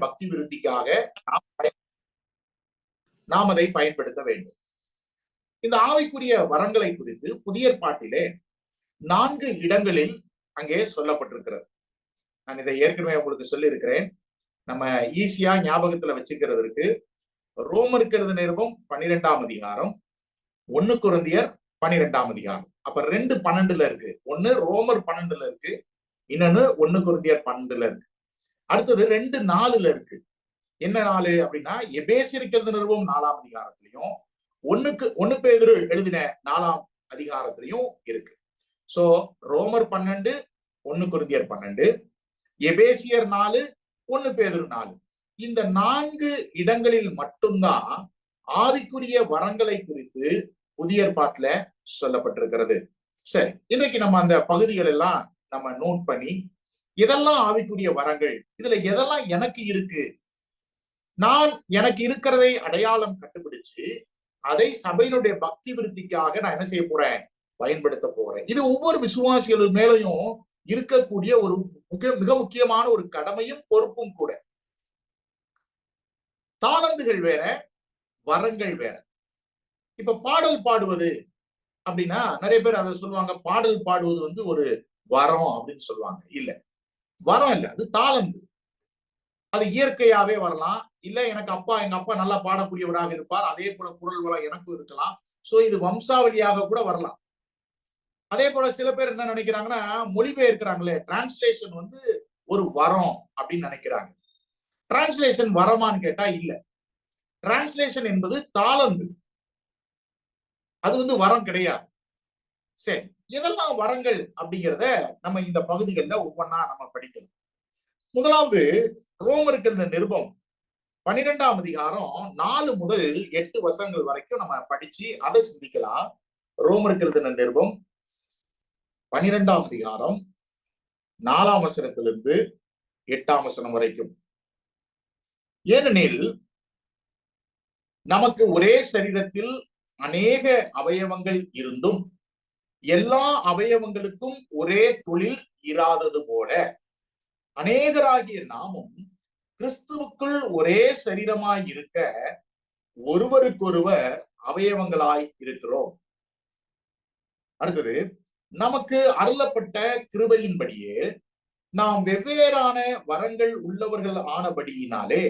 பக்தி விருத்திக்காக நாம் அதை பயன்படுத்த வேண்டும். இந்த ஆவிக்குரிய வரங்களை குறித்து புதிய ஏற்பாட்டிலே 4 இடங்களில் அங்கே சொல்லப்பட்டிருக்கிறது. நான் இதை ஏற்கனவே உங்களுக்கு சொல்லி இருக்கிறேன். நம்ம ஈஸியா ஞாபகத்துல வச்சுக்கிறதுக்கு ரோமருக்கு எழுதின நிருபம் 12ஆம் அதிகாரம், 1 கொரிந்தியர் 12ஆம் அதிகாரம். அப்ப 2:12 இருக்கு. ஒன்னு ரோமர் 12 இருக்கு, இன்னொன்னு 1 கொரிந்தியர் 12 இருக்கு. அடுத்தது 2:4 இருக்கு. என்ன 4 அப்படின்னா எபேசியருக்கு எழுதின நிருபம் 4ஆம் அதிகாரத்திலையும் 1 பேதுரு எழுதின 4ஆம் அதிகாரத்திலையும் இருக்கு. சோ ரோமர் 12, 1 கொரிந்தியர் 12, எபேசியர் 4, 1 பேதுரு 4. இந்த 4 இடங்களில் மட்டும்தான் ஆவிக்குரிய வரங்களை குறித்து புதிய ஏற்பாட்டுல சொல்லப்பட்டிருக்கிறது. சரி, இன்றைக்கு நம்ம அந்த பகுதிகள் எல்லாம் நம்ம நோட் பண்ணி இதெல்லாம் ஆவிக்குரிய வரங்கள், இதுல எதெல்லாம் எனக்கு இருக்கு, நான் எனக்கு இருக்கிறதை அடையாளம் கண்டுபிடிச்சு அதை சபையினுடைய பக்தி விருத்திக்காக நான் என்ன செய்ய போறேன், பயன்படுத்த போறேன். இது ஒவ்வொரு விசுவாசிகள் மேலையும் இருக்கக்கூடிய ஒரு மிக முக்கியமான ஒரு கடமையும் பொறுப்பும் கூட. தாளந்துகள் வேற, வரங்கள் வேற. இப்ப பாடல் பாடுவது அப்படின்னா நிறைய பேர் அதை சொல்லுவாங்க, பாடல் பாடுவது ஒரு வரம் அப்படின்னு சொல்லுவாங்க. இல்ல, வரம் இல்ல, அது தாளந்து. அது இயற்கையாவே வரலாம். இல்ல எங்க அப்பா நல்லா பாடக்கூடியவராக இருப்பார், அதே போல குரல் வளம் எனக்கும் இருக்கலாம். சோ இது வம்சாவளியாக கூட வரலாம். அதே போல சில பேர் என்ன நினைக்கிறாங்கன்னா, மொழிபெயர்க்கிறாங்களே, டிரான்ஸ்லேஷன் ஒரு வரம் அப்படின்னு நினைக்கிறாங்க. டிரான்ஸ்லேஷன் வரமான்னு கேட்டா இல்ல. டிரான்ஸ்லேஷன் என்பது தாளந்து, அது வரம் கிடையாது. சரி, எதெல்லாம் வரங்கள் அப்படிங்கிறத நம்ம இந்த பகுதிகளில் ஒவ்வொன்னா நம்ம படிக்கணும். முதலாவது ரோமருக்கு எழுதின நிருபம் 12ஆம் அதிகாரம் 4 முதல் 8 வசனங்கள் வரைக்கும் நம்ம படிச்சு அதை சிந்திக்கலாம். ரோமருக்கு எழுதின நிருபம் 12ஆம் அதிகாரம் 4ஆம் வசனத்திலிருந்து 8ஆம் வசனம் வரைக்கும். ஏனெனில் நமக்கு ஒரே சரீரத்தில் அநேக அவயவங்கள் இருந்தும் எல்லா அவயவங்களுக்கும் ஒரே தொழில் இராதது போல அநேகராகிய நாமும் கிறிஸ்துவுக்குள் ஒரே சரீரமாய் இருக்க ஒருவருக்கொருவர் அவயவங்களாய் இருக்கிறோம். அடுத்தது, நமக்கு அருளப்பட்ட கிருபையின்படியே நாம் வெவ்வேறான வரங்கள் உள்ளவர்கள் ஆனபடியினாலே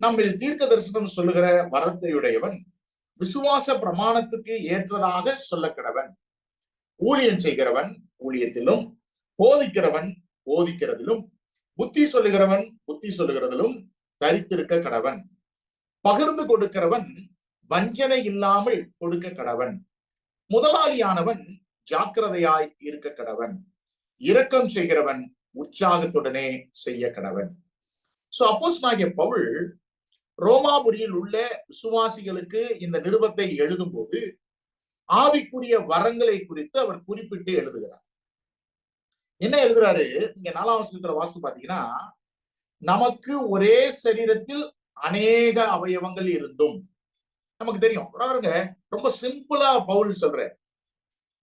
நம்மில் தீர்க்க தரிசனம் சொல்லுகிற வரத்தையுடையவன் விசுவாச பிரமாணத்துக்கு ஏற்றதாக சொல்ல கடவன். ஊழியம் செய்கிறவன் ஊழியத்திலும், போதிக்கிறவன் போதிக்கிறதிலும், புத்தி சொல்லுகிறவன் புத்தி சொல்லுகிறதிலும் தரித்திருக்க கடவன். பகிர்ந்து கொடுக்கிறவன் வஞ்சனை இல்லாமல் கொடுக்க கடவன். முதலாளியானவன் ஜாக்கிரதையாய் இருக்க கடவன். இரக்கம் செய்கிறவன் உற்சாகத்துடனே செய்ய கடவன். சோ அப்போஸ்தலனாகிய பவுல் ரோமாபுரியில் உள்ள விசுவாசிகளுக்கு இந்த நிருபத்தை எழுதும் போது ஆவிக்குரிய வரங்களை குறித்து அவர் குறிப்பிட்டு எழுதுகிறார். என்ன எழுதுறாரு, இங்க 4ஆம் வசனத்துல வாசித்து பாத்தீங்கன்னா, நமக்கு ஒரே சரீரத்தில் அநேக அவயவங்கள் இருந்தும். நமக்கு தெரியும், ரொம்ப சிம்பிளா பவுல் சொல்ற,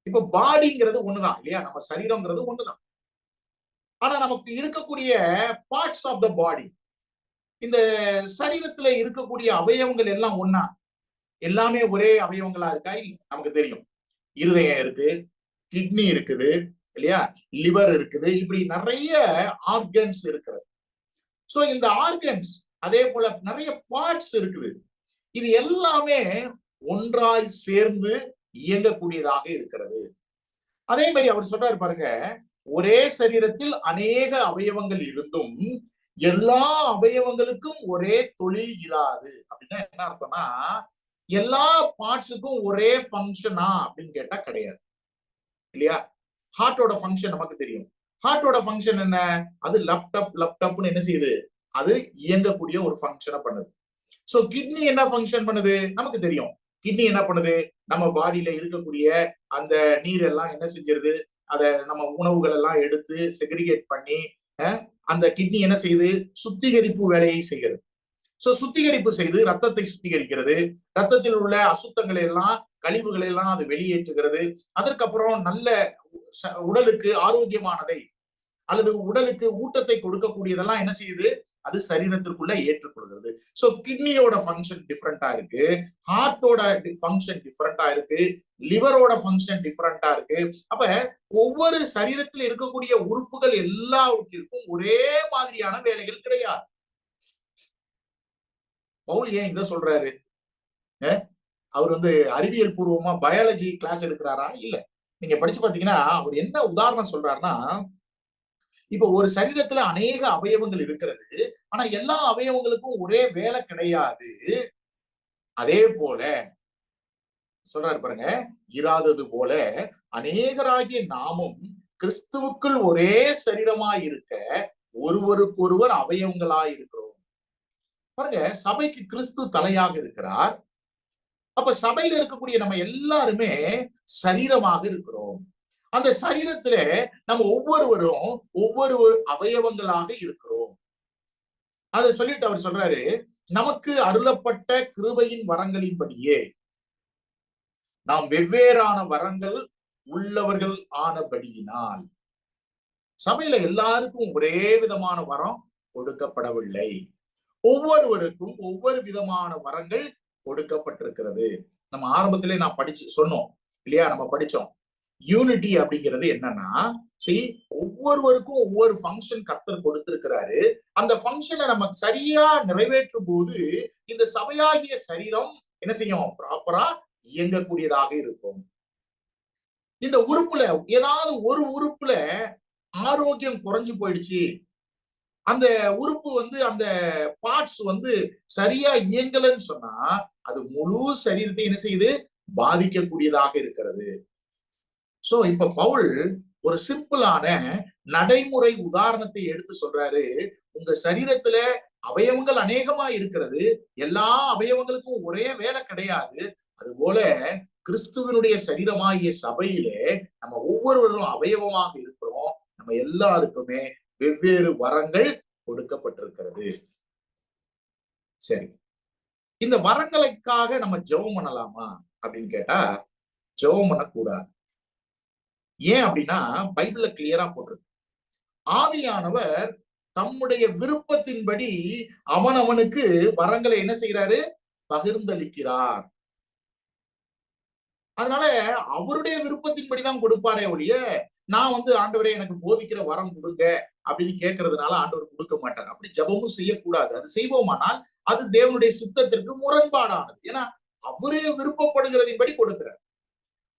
இப்ப பாடிங்கிறது ஒண்ணுதான் இல்லையா, நம்ம சரீரம்ங்கிறது ஒண்ணுதான். ஆனா நமக்கு இருக்கக்கூடிய பார்ட்ஸ் ஆஃப் த பாடி, இந்த சரீரத்துல இருக்கக்கூடிய அவயவங்கள் எல்லாம் ஒன்னா, எல்லாமே ஒரே அவயவங்களா இருக்கா? இல்ல. நமக்கு தெரியும், இருதயம் இருக்கு, கிட்னி இருக்குது இல்லையா, லிவர் இருக்குது, இப்படி நிறைய ஆர்கன்ஸ் இருக்கிறது. சோ இந்த ஆர்கன்ஸ் அதே போல நிறைய பார்ட்ஸ் இருக்குது. இது எல்லாமே ஒன்றாய் சேர்ந்து இயங்கக்கூடியதாக இருக்கிறது. அதே மாதிரி அவர் சொல்றாரு பாருங்க, ஒரே சரீரத்தில் அநேக அவயவங்கள் இருந்தும் எல்லா அவயவங்களுக்கும் ஒரே தொழில் இராது. அப்படின்னா என்ன அர்த்தம்னா, எல்லா பார்ட்ஸுக்கும் ஒரே ஃபங்க்ஷனா அப்படின்னு கேட்டா கிடையாது இல்லையா. ஹார்ட்டோட ஃபங்க்ஷன் நமக்கு தெரியும். ஹார்ட்டோட ஃபங்க்ஷன் என்ன, அது லப்டப்னு என்ன செய்யுது, அது இயங்கக்கூடிய ஒரு ஃபங்க்ஷனை பண்ணுது. சோ கிட்னி என்ன ஃபங்க்ஷன் பண்ணுது நமக்கு தெரியும். கிட்னி என்ன பண்ணுது, நம்ம பாடியில இருக்கக்கூடிய அந்த நீர் எல்லாம் என்ன செஞ்சிருது, அதை நம்ம உணவுகள் எல்லாம் எடுத்து செக்ரிகேட் பண்ணி அந்த கிட்னி என்ன செய்யுது, சுத்திகரிப்பு வேலையை செய்கிறது. சோ சுத்திகரிப்பு செய்து ரத்தத்தை சுத்திகரிக்கிறது, ரத்தத்தில் உள்ள அசுத்தங்களை எல்லாம் கழிவுகளை எல்லாம் அது வெளியேற்றுகிறது. அதற்கப்புறம் நல்ல உடலுக்கு ஆரோக்கியமானதை அல்லது உடலுக்கு ஊட்டத்தை கொடுக்கக்கூடியதெல்லாம் என்ன செய்யுது, அது சரீரத்திற்குள்ள ஏற்றுக்கொள்கிறது. சோ கிட்னியோட ஃபங்க்ஷன் டிஃப்ரெண்டா இருக்கு, ஹார்ட்டோட ஃபங்க்ஷன் டிஃப்ரெண்டா இருக்கு, லிவரோட ஃபங்க்ஷன் டிஃப்ரெண்டா இருக்கு. அப்ப ஒவ்வொரு சரீரத்தில் இருக்கக்கூடிய உறுப்புகள் எல்லாவற்றிற்கும் ஒரே மாதிரியான வேலைகள் கிடையாது. பவுல் ஏன் இதை சொல்றாரு? அவர் அறிவியல் பூர்வமா பயாலஜி கிளாஸ் எடுக்கிறாரா? இல்ல. நீங்க படிச்சு பாத்தீங்கன்னா அவர் என்ன உதாரணம் சொல்றாருன்னா, இப்ப ஒரு சரீரத்துல அநேக அவயவங்கள் இருக்கிறது, ஆனா எல்லா அவயவங்களுக்கும் ஒரே வேலை கிடையாது. அதே போல சொல்றாரு பாருங்க, இராதது போல அநேகராகிய நாமும் கிறிஸ்துவுக்குள் ஒரே சரீரமாய் இருக்க ஒருவருக்கொருவர் அவயவங்களாய் இருக்கிறோம். பாருங்க, சபைக்கு கிறிஸ்து தலையாக இருக்கிறார். அப்ப சபையில இருக்கக்கூடிய நம்ம எல்லாருமே சரீரமாக இருக்கிறோம். அந்த சரீரத்துல நம்ம ஒவ்வொருவரும் ஒவ்வொரு அவயவங்களாக இருக்கிறோம். அதை சொல்லிட்டு அவர் சொல்றாரு, நமக்கு அருளப்பட்ட கிருபையின் வரங்களின்படியே நாம் வெவ்வேறான வரங்கள் உள்ளவர்கள் ஆனபடியினால். சபையில எல்லாருக்கும் ஒரே விதமான வரம் கொடுக்கப்படவில்லை. ஒவ்வொருவருக்கும் ஒவ்வொரு விதமான வரங்கள் கொடுக்கப்பட்டிருக்கிறது. நம்ம ஆரம்பத்திலே நான் சொன்னோம் இல்லையா, நம்ம படிச்சோம். யூனிட்டி அப்படிங்கிறது என்னன்னா, ஒவ்வொருவருக்கும் ஒவ்வொரு ஃபங்க்ஷன் கர்த்தர் கொடுத்திருக்கிறாரு. அந்த ஃபங்க்ஷனை நம்ம சரியா நிறைவேற்றும் போது இந்த சபையாகிய சரீரம் என்ன செய்யும்? ப்ராப்பரா இயங்கக்கூடியதாக இருக்கும். இந்த உறுப்புல ஏதாவது ஒரு உறுப்புல ஆரோக்கியம் குறைஞ்சு போயிடுச்சு, அந்த உறுப்பு அந்த பார்ட்ஸ் சரியா இயங்கலன்னு சொன்னா அது முழு சரீரத்தை என்ன செய்யுது? பாதிக்கக்கூடியதாக இருக்கிறது. சோ இப்ப பவுல் ஒரு சிம்பிளான நடைமுறை உதாரணத்தை எடுத்து சொல்றாரு. உங்க சரீரத்துல அவயவங்கள் அநேகமா இருக்கிறது, எல்லா அவயவங்களுக்கும் ஒரே வேலை கிடையாது. அது போல கிறிஸ்துவனுடைய சரீரமாகிய சபையிலே நம்ம ஒவ்வொருவரும் அவயவமாக இருக்கிறோம். நம்ம எல்லாருக்குமே வெவ்வேறு வரங்கள் கொடுக்கப்பட்டிருக்கிறது. சரி, இந்த வரங்களுக்காக நம்ம ஜெபம் பண்ணலாமா அப்படின்னு கேட்டா ஜெபம் பண்ணக்கூடாது. ஏன் அப்படின்னா பைபிள்ல கிளியரா போட்டிருக்கு, ஆவியானவர் தம்முடைய விருப்பத்தின்படி அவனுக்கு வரங்களை என்ன செய்யறாரு? பகிர்ந்தளிக்கிறார். அதனால அவருடைய விருப்பத்தின்படிதான் கொடுப்பாரே ஒழிய, நான் ஆண்டவரே எனக்கு போதிக்கிற வரம் கொடுங்க அப்படின்னு கேட்கறதுனால ஆண்டவர் கொடுக்க மாட்டார். அப்படி ஜபமும் செய்யக்கூடாது. அது செய்வோமானால் அது தேவனுடைய சித்தத்திற்கு முரண்பாடானது. ஏன்னா அவரே விருப்பப்படுகிறதின்படி கொடுக்கிறார்.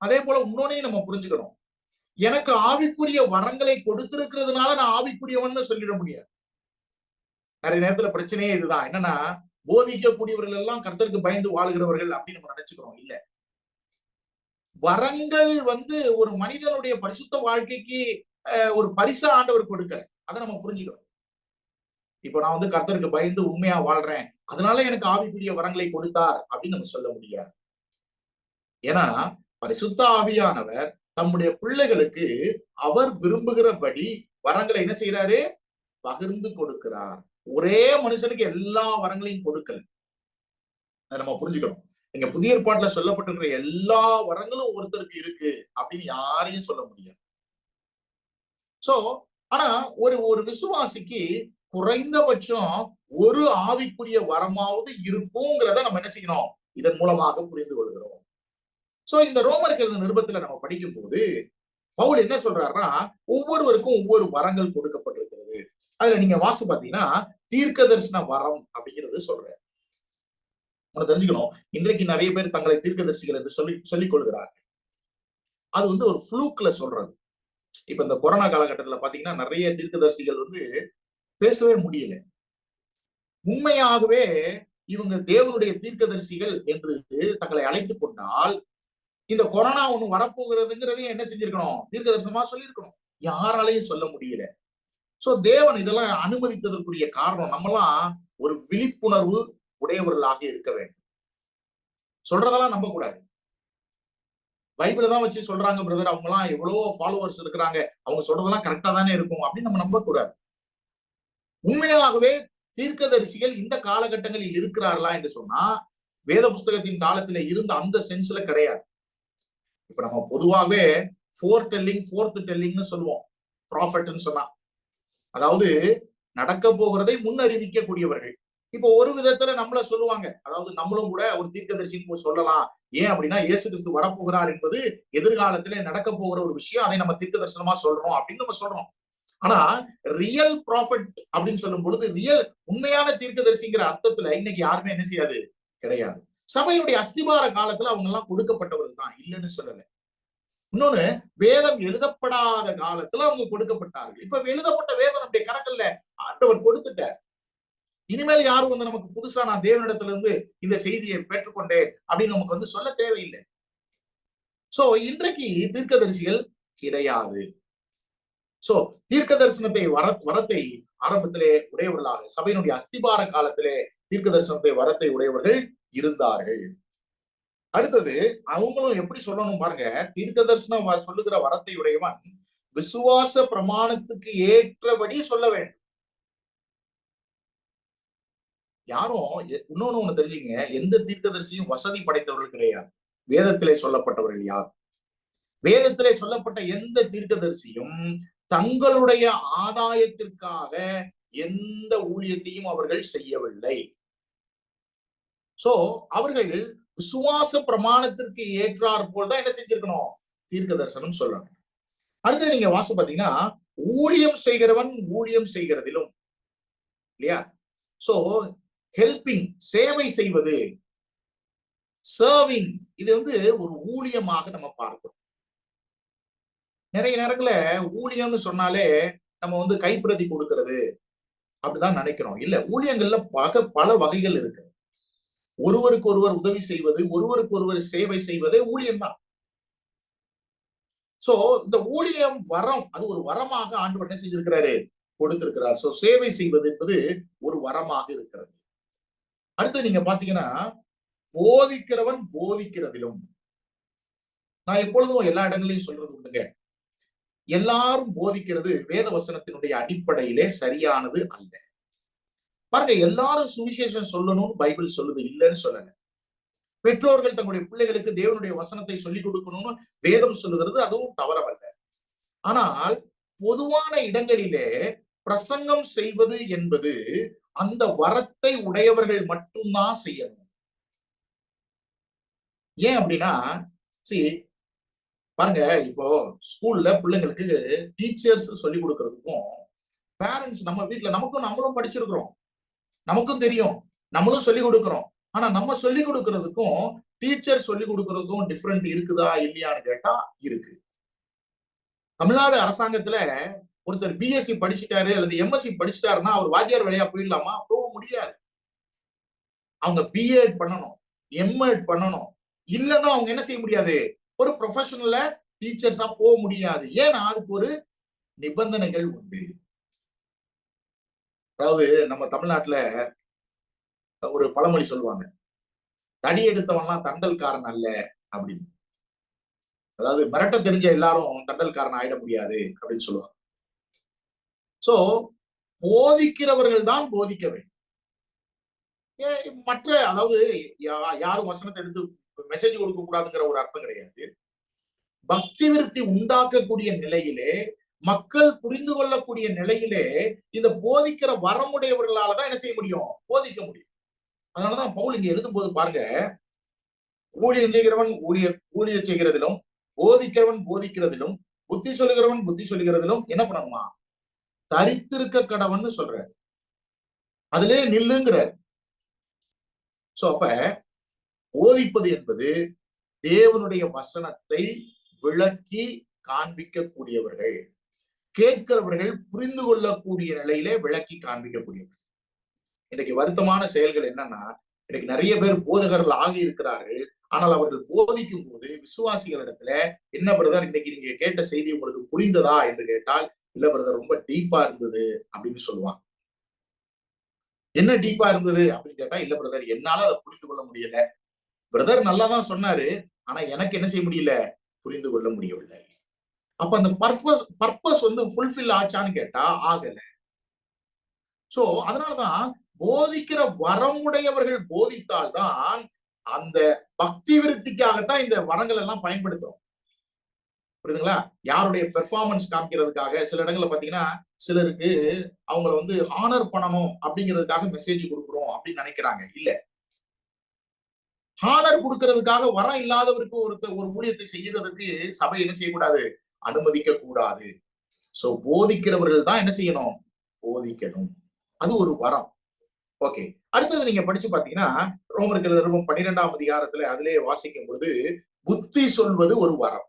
அதே போல இன்னொன்னையும் நம்ம புரிஞ்சுக்கணும், எனக்கு ஆவிக்குரிய வரங்களை கொடுத்திருக்கிறதுனால நான் ஆவிக்குரியவன்னு சொல்லிட முடியாது. நிறைய நேரத்துல பிரச்சனையே இதுதான். என்னன்னா, போதிக்கக்கூடியவர்கள் எல்லாம் கர்த்தருக்கு பயந்து வாழ்கிறவர்கள் அப்படின்னு நம்ம நினைச்சுக்கிறோம். இல்ல, வரங்கள் ஒரு மனிதனுடைய பரிசுத்த வாழ்க்கைக்கு ஒரு பரிசா ஆண்டவர் கொடுக்கல. அதை நம்ம புரிஞ்சுக்கிறோம். இப்ப நான் கர்த்தருக்கு பயந்து உண்மையா வாழ்றேன், அதனால எனக்கு ஆவிக்குரிய வரங்களை கொடுத்தார் அப்படின்னு நம்ம சொல்ல முடியாது. ஏன்னா பரிசுத்த ஆவியானவர் தம்முடைய பிள்ளைகளுக்கு அவர் விரும்புகிறபடி வரங்களை என்ன செய்யறாரு? பகிர்ந்து கொடுக்கிறார். ஒரே மனுஷனுக்கு எல்லா வரங்களையும் கொடுக்கல. அதை நம்ம புரிஞ்சுக்கணும். நீங்க புதிய ஏற்பாட்டுல சொல்லப்பட்டிருக்கிற எல்லா வரங்களும் ஒருத்தருக்கு இருக்கு அப்படின்னு யாரையும் சொல்ல முடியாது. சோ ஆனா ஒரு விசுவாசிக்கு குறைந்தபட்சம் ஒரு ஆவிக்குரிய வரமாவது இருக்குங்கிறத நம்ம என்ன செய்யணும்? இதன் மூலமாக புரிந்து கொள்கிறோம். சோ இந்த ரோமருக்கு எழுதின நிருபத்துல நம்ம படிக்கும் போது பவுல் என்ன சொல்றாருன்னா, ஒவ்வொருவருக்கும் ஒவ்வொரு வரங்கள் கொடுக்கப்பட்டிருக்கிறது. அதுல நீங்க வாசி பாத்தீங்கன்னா தீர்க்க தரிசன வரம் அப்படிங்கிறது சொல்றாரு. தெரிஞ்சுக்கணும், இன்றைக்கு நிறைய பேர் தங்களை தீர்க்கதரிசிகள் என்று சொல்லிக் கொள்கிறார்கள். அது ஒரு ஃப்ளூக்ல சொல்றது. இப்ப இந்த கொரோனா காலகட்டத்துல பாத்தீங்கன்னா நிறைய தீர்க்கதரிசிகள் பேசவே முடியல. உண்மையாகவே இவங்க தேவனுடைய தீர்க்கதரிசிகள் என்று தங்களை அழைத்துக் கொண்டால் இந்த கொரோனா ஒண்ணு வரப்போகிறதுங்கிறதையும் என்ன செஞ்சிருக்கணும்? தீர்க்கதரிசனமா சொல்லியிருக்கணும். யாராலையும் சொல்ல முடியல. சோ தேவன் இதெல்லாம் அனுமதித்ததற்குரிய காரணம் நம்மலாம் ஒரு விழிப்புணர்வு உடையவர்களாக இருக்க வேண்டும். சொல்றதெல்லாம் நம்ப கூடாது. பைபிளை தான் வச்சு சொல்றாங்க பிரதர், அவங்க எல்லாம் எவ்வளவோ ஃபாலோவர்ஸ் இருக்கிறாங்க, அவங்க சொல்றதெல்லாம் கரெக்டா தானே இருக்கும் அப்படின்னு நம்ம நம்ப கூடாது. உண்மையாகவே தீர்க்கதரிசிகள் இந்த காலகட்டங்களில் இருக்கிறார்களா என்று சொன்னா வேத புஸ்தகத்தின் காலத்துல இருந்த அந்த சென்ஸ்ல கிடையாது. இப்ப நம்ம பொதுவாகவே ஃபோர்த் டெல்லிங்னு சொல்லுவோம். ப்ராஃபட்னு சொன்னா, அதாவது நடக்க போகிறதை முன்னறிவிக்க கூடியவர்கள். இப்போ ஒரு விதத்துல நம்மள சொல்லுவாங்க, அதாவது நம்மளும் கூட ஒரு தீர்க்கதரிசின்னு சொல்லலாம். ஏன் அப்படின்னா இயேசு கிறிஸ்து வரப்போகிறார் என்பது எதிர்காலத்திலே நடக்க போகிற ஒரு விஷயம், அதை நம்ம தீர்க்க தரிசனமா சொல்றோம் அப்படின்னு நம்ம சொல்றோம். ஆனா ரியல் ப்ராஃபிட் அப்படின்னு சொல்லும் பொழுது ரியல் உண்மையான தீர்க்கதரிசிங்கிற அர்த்தத்துல இன்னைக்கு யாருமே என்ன செய்யாது, கிடையாது. சபையினுடைய அஸ்திபார காலத்துல அவங்க எல்லாம் கொடுக்கப்பட்டவர்கள் தான், இல்லைன்னு சொல்லல. இன்னொன்னு, வேதம் எழுதப்படாத காலத்துல அவங்க கொடுக்கப்பட்டார்கள். இப்ப எழுதப்பட்ட வேதம் நம்முடைய கரங்கள்ல ஆண்டவர் கொடுத்துட்டார். இனிமேல் யாரும் வந்து நமக்கு புதுசா நான் தேவனிடத்துல இருந்து இந்த செய்தியை பெற்றுக்கொண்டேன் அப்படின்னு நமக்கு வந்து சொல்ல தேவையில்லை. சோ இன்றைக்கு தீர்க்கதரிசிகள் கிடையாது. சோ தீர்க்க தரிசனத்தை வரத்தை ஆரம்பத்திலே உடையவர்களாக சபையினுடைய அஸ்திபார காலத்திலே தீர்க்க தரிசனத்தை வரத்தை உடையவர்கள் இருந்தார்கள். அடுத்தது அவங்களும் எப்படி சொல்லணும் பாருங்க, தீர்க்க தரிசனம் சொல்லுகிற வரத்தை உடையவன் விசுவாச பிரமாணத்துக்கு ஏற்றபடி சொல்ல வேண்டும். யாரும் இன்னொன்னு ஒண்ணு தெரிஞ்சுங்க, எந்த தீர்க்கதரிசியும் வசதி படைத்தவர்கள் கிடையாது. வேதத்திலே சொல்லப்பட்டவர்கள் யார்? வேதத்திலே சொல்லப்பட்ட எந்த தீர்க்கதரிசியும் தங்களுடைய ஆதாயத்திற்காக எந்த ஊழியத்தையும் அவர்கள் செய்யவில்லை. சோ அவர்கள் விசுவாச பிரமாணத்திற்கு ஏற்றார் போல்தான் என்ன செஞ்சிருக்கணும், தீர்க்க தரிசனம் சொல்லணும். அடுத்தது நீங்க வாசம் பாத்தீங்கன்னா, ஊழியம் செய்கிறவன் ஊழியம் செய்கிறதிலும், இல்லையா? சோ ஹெல்பிங், சேவை செய்வது, சர்விங், இது வந்து ஒரு ஊழியமாக நம்ம பார்க்கிறோம். நிறைய நேரங்கள ஊழியம்னு சொன்னாலே நம்ம வந்து கைப்பிரதி கொடுக்கிறது அப்படிதான் நினைக்கிறோம். இல்ல, ஊழியங்கள்ல பல வகைகள் இருக்கு. ஒருவருக்கு ஒருவர் உதவி செய்வது, ஒருவருக்கு ஒருவர் சேவை செய்வதே ஊழியம் தான். சோ இந்த ஊழியம் வரம், அது ஒரு வரமாக ஆண்டவர் என்ன செஞ்சிருக்கிறாரு, கொடுத்திருக்கிறார். சோ சேவை செய்வது என்பது ஒரு வரமாக இருக்கிறது. அடுத்து நீங்க பாத்தீங்கன்னா, போதிக்கிறவன் போதிக்கிறதிலும், நான் எப்பொழுதும் எல்லா இடங்களையும் சொல்றது உண்டுங்க, எல்லாரும் போதிக்கிறது வேத வசனத்தினுடைய அடிப்படையிலே சரியானது அல்ல. பாருங்க, எல்லாரும் சுவிசேஷம் சொல்லணும்னு பைபிள் சொல்லுது, இல்லைன்னு சொல்லல. பெற்றோர்கள் தங்களுடைய பிள்ளைகளுக்கு தேவனுடைய வசனத்தை சொல்லிக் கொடுக்கணும்னு வேதம் சொல்லுகிறது, அதுவும் தவறவல்ல. ஆனால் பொதுவான இடங்களிலே பிரசங்கம் செய்வது என்பது அந்த வரத்தை உடையவர்கள் மட்டும்தான் செய்யணும். ஏன் அப்படின்னா, பாருங்க, இப்போ ஸ்கூல்ல பிள்ளைங்களுக்கு டீச்சர்ஸ் சொல்லி கொடுக்கறதுக்கும் பேரண்ட்ஸ், நம்ம வீட்டுல நம்மளும் படிச்சிருக்கிறோம், நமக்கும் தெரியும், நம்மளும் சொல்லி கொடுக்கிறோம். ஆனா நம்ம சொல்லி கொடுக்கறதுக்கும் டீச்சர் சொல்லி கொடுக்கறதுக்கும் டிஃபரெண்ட் இருக்குதா இல்லையான்னு கேட்டா இருக்கு. தமிழ்நாடு அரசாங்கத்துல ஒருத்தர் பிஎஸ்சி படிச்சுட்டாரு அல்லது எம்எஸ்சி படிச்சுட்டாருன்னா அவர் வாத்தியார் வேலையா போயிடலாமா? போக முடியாது. அவங்க பிஎட் பண்ணணும், எம்எட் பண்ணணும். இல்லைன்னா அவங்க என்ன செய்ய முடியாது, ஒரு ப்ரொஃபஷனல்ல டீச்சர்ஸா போக முடியாது. ஏன்னா அதுக்கு ஒரு நிபந்தனைகள் உண்டு. அதாவது நம்ம தமிழ்நாட்டுல ஒரு பழமொழி சொல்லுவாங்க, தடி எடுத்தவன்லாம் தண்டல்காரன் அல்ல அப்படின்னு. அதாவது மிரட்ட தெரிஞ்ச எல்லாரும் தண்டல்காரன் ஆயிட முடியாது அப்படின்னு சொல்லுவாங்க. சோ போதிக்கிறவர்கள் தான் போதிக்க வேண்டும். மற்ற, அதாவது யாரும் வசனத்தை எடுத்து மெசேஜ் கொடுக்க கூடாதுங்கிற ஒரு அர்த்தம் கிடையாது. பக்தி விருத்தி உண்டாக்கக்கூடிய நிலையிலே, மக்கள் புரிந்து கொள்ளக்கூடிய நிலையிலே இந்த போதிக்கிற வரமுடையவர்களாலதான் என்ன செய்ய முடியும், போதிக்க முடியும். அதனாலதான் பவுல் இங்க எழுதும் போது பாருங்க, ஊழியம் செய்கிறவன் ஊழிய செய்கிறதிலும், போதிக்கிறவன் போதிக்கிறதிலும், புத்தி சொல்லுகிறவன் புத்தி சொல்லுகிறதிலும் என்ன பண்ணணுமா, தரித்திருக்க கடவன் சொல்றாரு. அதிலே நில்லுங்கிறார். சோ அப்ப போதிப்பது என்பது தேவனுடைய வசனத்தை விளக்கி காண்பிக்கக்கூடியவர்கள், கேட்கிறவர்கள் புரிந்து கொள்ளக்கூடிய நிலையிலே விளக்கி காண்பிக்கக்கூடியவர்கள். இன்னைக்கு வருத்தமான செயல்கள் என்னன்னா, இன்னைக்கு நிறைய பேர் போதகர்கள் ஆகி இருக்கிறார்கள். ஆனால் அவர்கள் போதிக்கும் போது விசுவாசிகளிடத்துல, என்ன பிரதர் இன்னைக்கு நீங்க கேட்ட செய்தி உங்களுக்கு புரிந்ததா என்று கேட்டால், இல்ல பிரதர் ரொம்ப டீப்பா இருந்தது அப்படின்னு சொல்லுவாங்க. என்ன டீப்பா இருந்தது அப்படின்னு கேட்டா, இல்ல பிரதர் என்னால அதை புரிந்து கொள்ள முடியல, பிரதர் நல்லாதான் சொன்னாரு, ஆனா எனக்கு என்ன செய்ய முடியல, புரிந்து கொள்ள முடியவில்லை. அப்ப அந்த பர்பஸ் வந்து ஃபுல்ஃபில் ஆச்சான்னு கேட்டா ஆகல. சோ அதனாலதான் போதிக்கிற வரமுடையவர்கள் போதித்தால்தான் அந்த பக்தி விருத்திக்காகத்தான் இந்த வரங்கள் எல்லாம் பயன்படுத்தும். புரியுதுங்களா? யாருடைய பெர்ஃபார்மன்ஸ் காமிக்கிறதுக்காக சில இடங்கள்ல பாத்தீங்கன்னா சிலருக்கு அவங்கள வந்து ஹானர் பண்ணணும் அப்படிங்கிறதுக்காக மெசேஜ் கொடுக்குறோம் அப்படின்னு நினைக்கிறாங்க. இல்ல, ஹானர் கொடுக்கறதுக்காக வரம் இல்லாதவருக்கு ஒரு ஊழியத்தை செய்யறதுக்கு சபை என்ன செய்யக்கூடாது? அனுமதிக்க கூடாது. சோ போதிக்கிறவர்கள் தான் என்ன செய்யணும்? போதிக்கணும். அது ஒரு வரம். ஓகே. அடுத்தது நீங்க படிச்சு பாத்தீங்கன்னா ரோமர்கள் நிருபம் 12ஆம் அதிகாரத்துல அதிலேயே வாசிக்கும் பொழுது புத்தி சொல்வது ஒரு வரம்.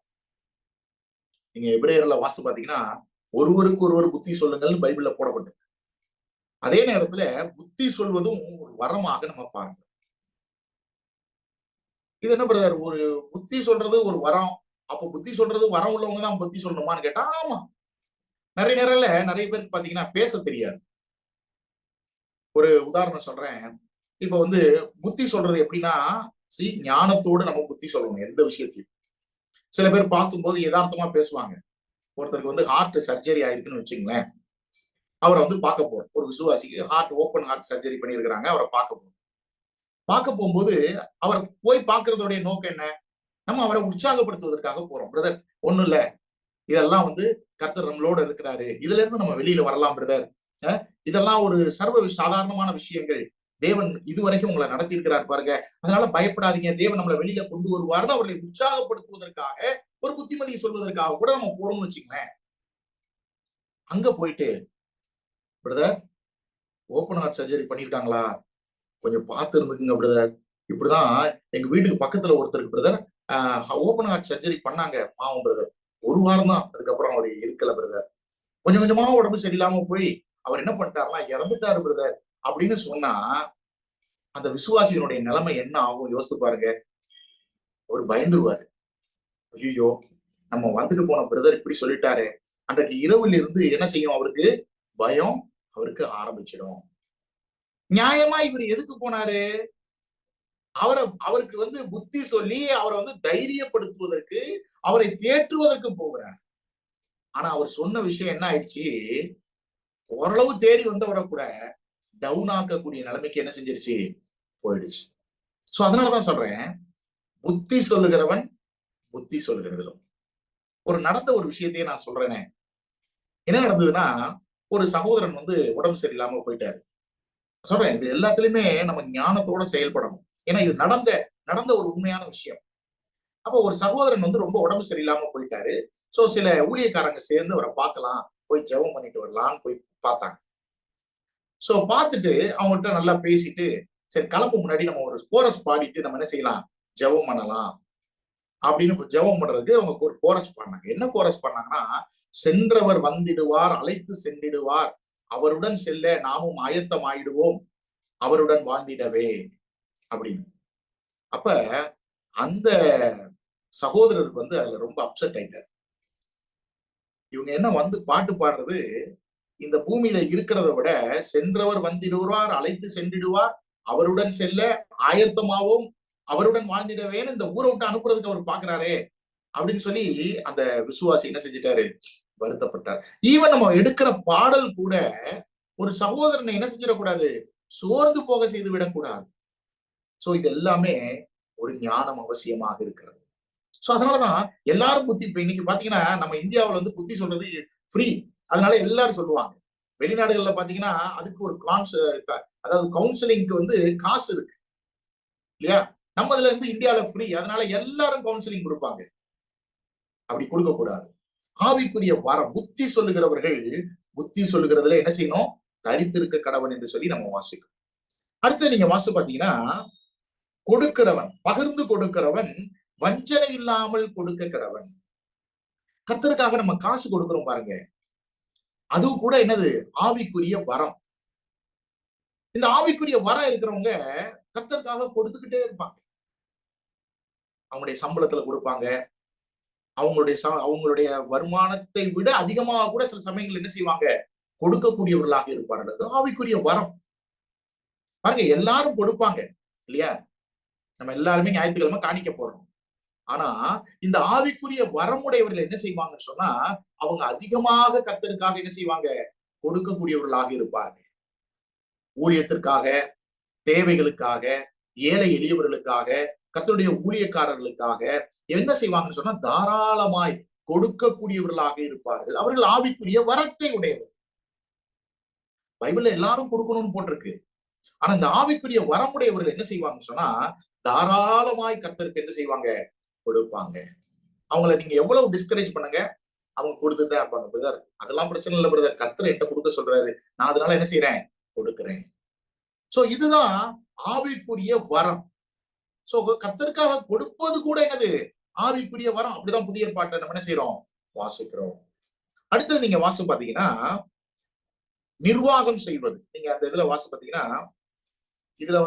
நீங்க எபிரேயர்ல வாசித்து பாத்தீங்கன்னா ஒருவருக்கு ஒருவர் புத்தி சொல்லுங்கள்னு பைபிள்ல போடப்பட்டிருக்கு. அதே நேரத்துல புத்தி சொல்வதும் ஒரு வரமாக நம்ம பார்க்கிறோம். இது என்ன பிரதர், ஒரு புத்தி சொல்றது ஒரு வரம், அப்ப புத்தி சொல்றது வரம் உள்ளவங்க தான் புத்தி சொல்லணுமான்னு கேட்டா ஆமா. நிறைய நேரம்ல நிறைய பேருக்கு பாத்தீங்கன்னா பேச தெரியாது. ஒரு உதாரணம் சொல்றேன். இப்ப வந்து புத்தி சொல்றது எப்படின்னா ஞானத்தோடு நம்ம புத்தி சொல்லணும் எந்த விஷயத்தையும். சில பேர் பார்க்கும்போது யதார்த்தமா பேசுவாங்க. ஒருத்தருக்கு வந்து ஹார்ட் சர்ஜரி ஆயிருக்குன்னு வச்சுங்களேன், அவரை வந்து பார்க்க போறோம். ஒரு விசுவாசிக்கு ஓப்பன் ஹார்ட் சர்ஜரி பண்ணியிருக்கிறாங்க, அவரை பார்க்க போறோம். பார்க்க போகும்போது அவரை போய் பார்க்கறதுடைய நோக்கம் என்ன? நம்ம அவரை உற்சாகப்படுத்துவதற்காக போறோம். பிரதர் ஒண்ணும் இல்ல, இதெல்லாம் வந்து கர்த்தர் நம்மளோட இருக்கிறாரு, இதுல இருந்து நம்ம வெளியில வரலாம் பிரதர், இதெல்லாம் ஒரு சர்வ சாதாரணமான விஷயங்கள், தேவன் இதுவரைக்கும் உங்களை நடத்தி இருக்கிறார் பாருங்க, அதனால பயப்படாதீங்க, தேவன் நம்மளை வெளியில கொண்டு வருவார்னு அவர்களை உற்சாகப்படுத்துவதற்காக ஒரு புத்திமதி சொல்வதற்காக கூட நம்ம போறோம்னு வச்சுக்கோங்களேன். அங்க போயிட்டு பிரதர் ஓப்பன் ஹார்ட் சர்ஜரி பண்ணிருக்காங்களா, கொஞ்சம் பார்த்து இருந்துக்குங்க பிரதர், இப்படிதான் எங்க வீட்டுக்கு பக்கத்துல ஒருத்தருக்கு பிரதர் ஓப்பன் ஹார்ட் சர்ஜரி பண்ணாங்க, பாவம் பிரதர், ஒரு வாரம் தான், அதுக்கப்புறம் அவர் இருக்கல பிரதர், கொஞ்சம் கொஞ்சமா உடம்பு சரியில்லாம போய் அவர் என்ன பண்ணிட்டாருன்னா இறந்துட்டாரு பிரதர் அப்படின்னு சொன்னா அந்த விசுவாசியினுடைய நிலைமை என்ன ஆகும் யோசித்து பாருங்க. அவர் பயந்துருவாரு. ஐயோ, நம்ம வந்துட்டு போன பிரதர் இப்படி சொல்லிட்டாரு. அன்றைக்கு இரவுல இருந்து என்ன செய்யும், அவருக்கு பயம் அவருக்கு ஆரம்பிச்சிடும். நியாயமா இவர் எதுக்கு போனாரு? அவருக்கு வந்து புத்தி சொல்லி அவரை வந்து தைரியப்படுத்துவதற்கு, அவரை தேற்றுவதற்கு போகிறார். ஆனா அவர் சொன்ன விஷயம் என்ன ஆயிடுச்சு, ஓரளவு தேறி வந்தவரை கூட டவுன் ஆக்கக்கூடிய நிலைமைக்கு என்ன செஞ்சிருச்சு, போயிடுச்சு. சோ அதனாலதான் சொல்றேன், புத்தி சொல்லுகிறவன் புத்தி சொல்லுகிறதும். ஒரு நடந்த ஒரு விஷயத்தையே நான் சொல்றேனே. என்ன நடந்ததுன்னா, ஒரு சகோதரன் வந்து உடம்பு சரியில்லாம போயிட்டாரு. சொல்றேன், இது எல்லாத்துலயுமே நம்ம ஞானத்தோட செயல்படணும். ஏன்னா இது நடந்த ஒரு உண்மையான விஷயம். அப்போ ஒரு சகோதரன் வந்து ரொம்ப உடம்பு சரியில்லாம போயிட்டாரு. சோ சில ஊழியக்காரங்க சேர்ந்து அவரை பார்க்கலாம், போய் ஜெபம் பண்ணிட்டு வரலாம்னு போய் பார்த்தாங்க. சோ பார்த்துட்டு அவங்கள்ட்ட நல்லா பேசிட்டு, சரி கிளம்பு முன்னாடி நம்ம ஒரு கோரஸ் பாடிட்டு நம்ம என்ன செய்யலாம், ஜெபம் பண்ணலாம் அப்படின்னு ஜெபம் பண்றதுக்கு அவங்க ஒரு கோரஸ் பாடினாங்க. என்ன கோரஸ் பண்ணாங்கன்னா, சென்றவர் வந்திடுவார், அழைத்து சென்றிடுவார், அவருடன் செல்ல நாமும் ஆயத்தம் ஆயிடுவோம், அவருடன் வாழ்ந்திடவே அப்படின்னு. அப்ப அந்த சகோதரருக்கு வந்து அதுல ரொம்ப அப்செட் ஆயிட்டார். இவங்க என்ன வந்து பாட்டு பாடுறது, இந்த பூமியில இருக்கிறத விட சென்றவர் வந்திடுவார், அழைத்து சென்றிடுவார், அவருடன் செல்ல ஆயத்தமாவோம், அவருடன் வாழ்ந்திடவேன்னு இந்த ஊரை விட்டு அனுப்புறதுக்கு அவர் பாக்குறாரே அப்படின்னு சொல்லி அந்த விசுவாசி என்ன செஞ்சிட்டாரு, வருத்தப்பட்டார். ஈவன் நம்ம எடுக்கிற பாடல் கூட ஒரு சகோதரனை என்ன செஞ்சிடக்கூடாது, சோர்ந்து போக செய்து விடக்கூடாது. சோ இது எல்லாமே ஒரு ஞானம் அவசியமாக இருக்கிறது. சோ அதனாலதான் எல்லாரும் புத்தி, இப்ப இன்னைக்கு பாத்தீங்கன்னா நம்ம இந்தியாவுல வந்து புத்தி சொல்றது ஃப்ரீ, அதனால எல்லாரும் சொல்லுவாங்க. வெளிநாடுகள்ல பாத்தீங்கன்னா அதுக்கு ஒரு அதாவது கவுன்சிலிங்க்கு வந்து காசு இருக்கு இல்லையா, நம்ம இதுல இருந்து இந்தியாவில ஃப்ரீ, அதனால எல்லாரும் கவுன்சிலிங் கொடுப்பாங்க. அப்படி கொடுக்க கூடாது. ஆவிக்குரிய வரம் புத்தி சொல்லுகிறவர்கள் புத்தி சொல்லுகிறதுல என்ன செய்யணும், தரித்திருக்க கடவன் என்று சொல்லி நம்ம வாசிக்கணும். அடுத்து நீங்க வாசி பாத்தீங்கன்னா, கொடுக்கிறவன் பகிர்ந்து கொடுக்கிறவன் வஞ்சனை இல்லாமல் கொடுக்க கடவன். கர்த்தருக்காக நம்ம காசு கொடுக்கிறோம் பாருங்க, அதுவும் கூட என்னது, ஆவிக்குரிய வரம். இந்த ஆவிக்குரிய வரம் இருக்கிறவங்க கர்த்தருக்காக கொடுத்துக்கிட்டே இருப்பாங்க. அவங்களுடைய சம்பளத்துல கொடுப்பாங்க, அவங்களுடைய வருமானத்தை விட அதிகமாக கூட சில சமயங்கள் என்ன செய்வாங்க, கொடுக்கக்கூடியவர்களாக இருப்பார்கள். அது ஆவிக்குரிய வரம். பாருங்க, எல்லாரும் கொடுப்பாங்க இல்லையா, நம்ம எல்லாருமே ஞாயிற்றுக்கிழமை காணிக்க போறோம். ஆனா இந்த ஆவிக்குரிய வரமுடையவர்கள் என்ன செய்வாங்கன்னு சொன்னா, அவங்க அதிகமாக கர்த்தருக்காக என்ன செய்வாங்க, கொடுக்கக்கூடியவர்களாக இருப்பாங்க. ஊழியத்திற்காக, தேவைகளுக்காக, ஏழை எளியவர்களுக்காக, கர்த்தருடைய ஊழியக்காரர்களுக்காக என்ன செய்வாங்கன்னு சொன்னா தாராளமாய் கொடுக்கக்கூடியவர்களாக இருப்பார்கள். அவர்கள் ஆவிக்குரிய வரத்தை உடையவர். பைபிள்ல எல்லாரும் கொடுக்கணும்னு போட்டிருக்கு. ஆனா இந்த ஆவிக்குரிய வரமுடையவர்கள் என்ன செய்வாங்கன்னு சொன்னா, தாராளமாய் கர்த்தருக்கு என்ன செய்வாங்க? கொடுப்பாங்க. அவங்கள நீங்க எவ்வளவு டிஸ்கரேஜ் பண்ணுங்க, அவங்க கொடுத்துதான் இருப்பாங்க. பிரதர், அதெல்லாம் பிரச்சனை இல்லை பிரதர், கர்த்தர் என்கிட்ட கொடுக்க சொல்றாரு, நான் அதனால என்ன செய்யறேன்? கொடுக்கிறேன். சோ இதுதான் ஆவிக்குரிய வரம். சோ கர்த்தருக்காக கொடுப்பது கூட என்னது? ஆவிக்குரிய வரம். அப்படிதான் புதிய ஏற்பாட்டை நம்ம என்ன செய்யறோம்? வாசிக்கிறோம். அடுத்தது நீங்க வாசி பாத்தீங்கன்னா, நிர்வாகம் செய்வது. நீங்க அந்த இதுல வாசி பாத்தீங்கன்னா, இதுல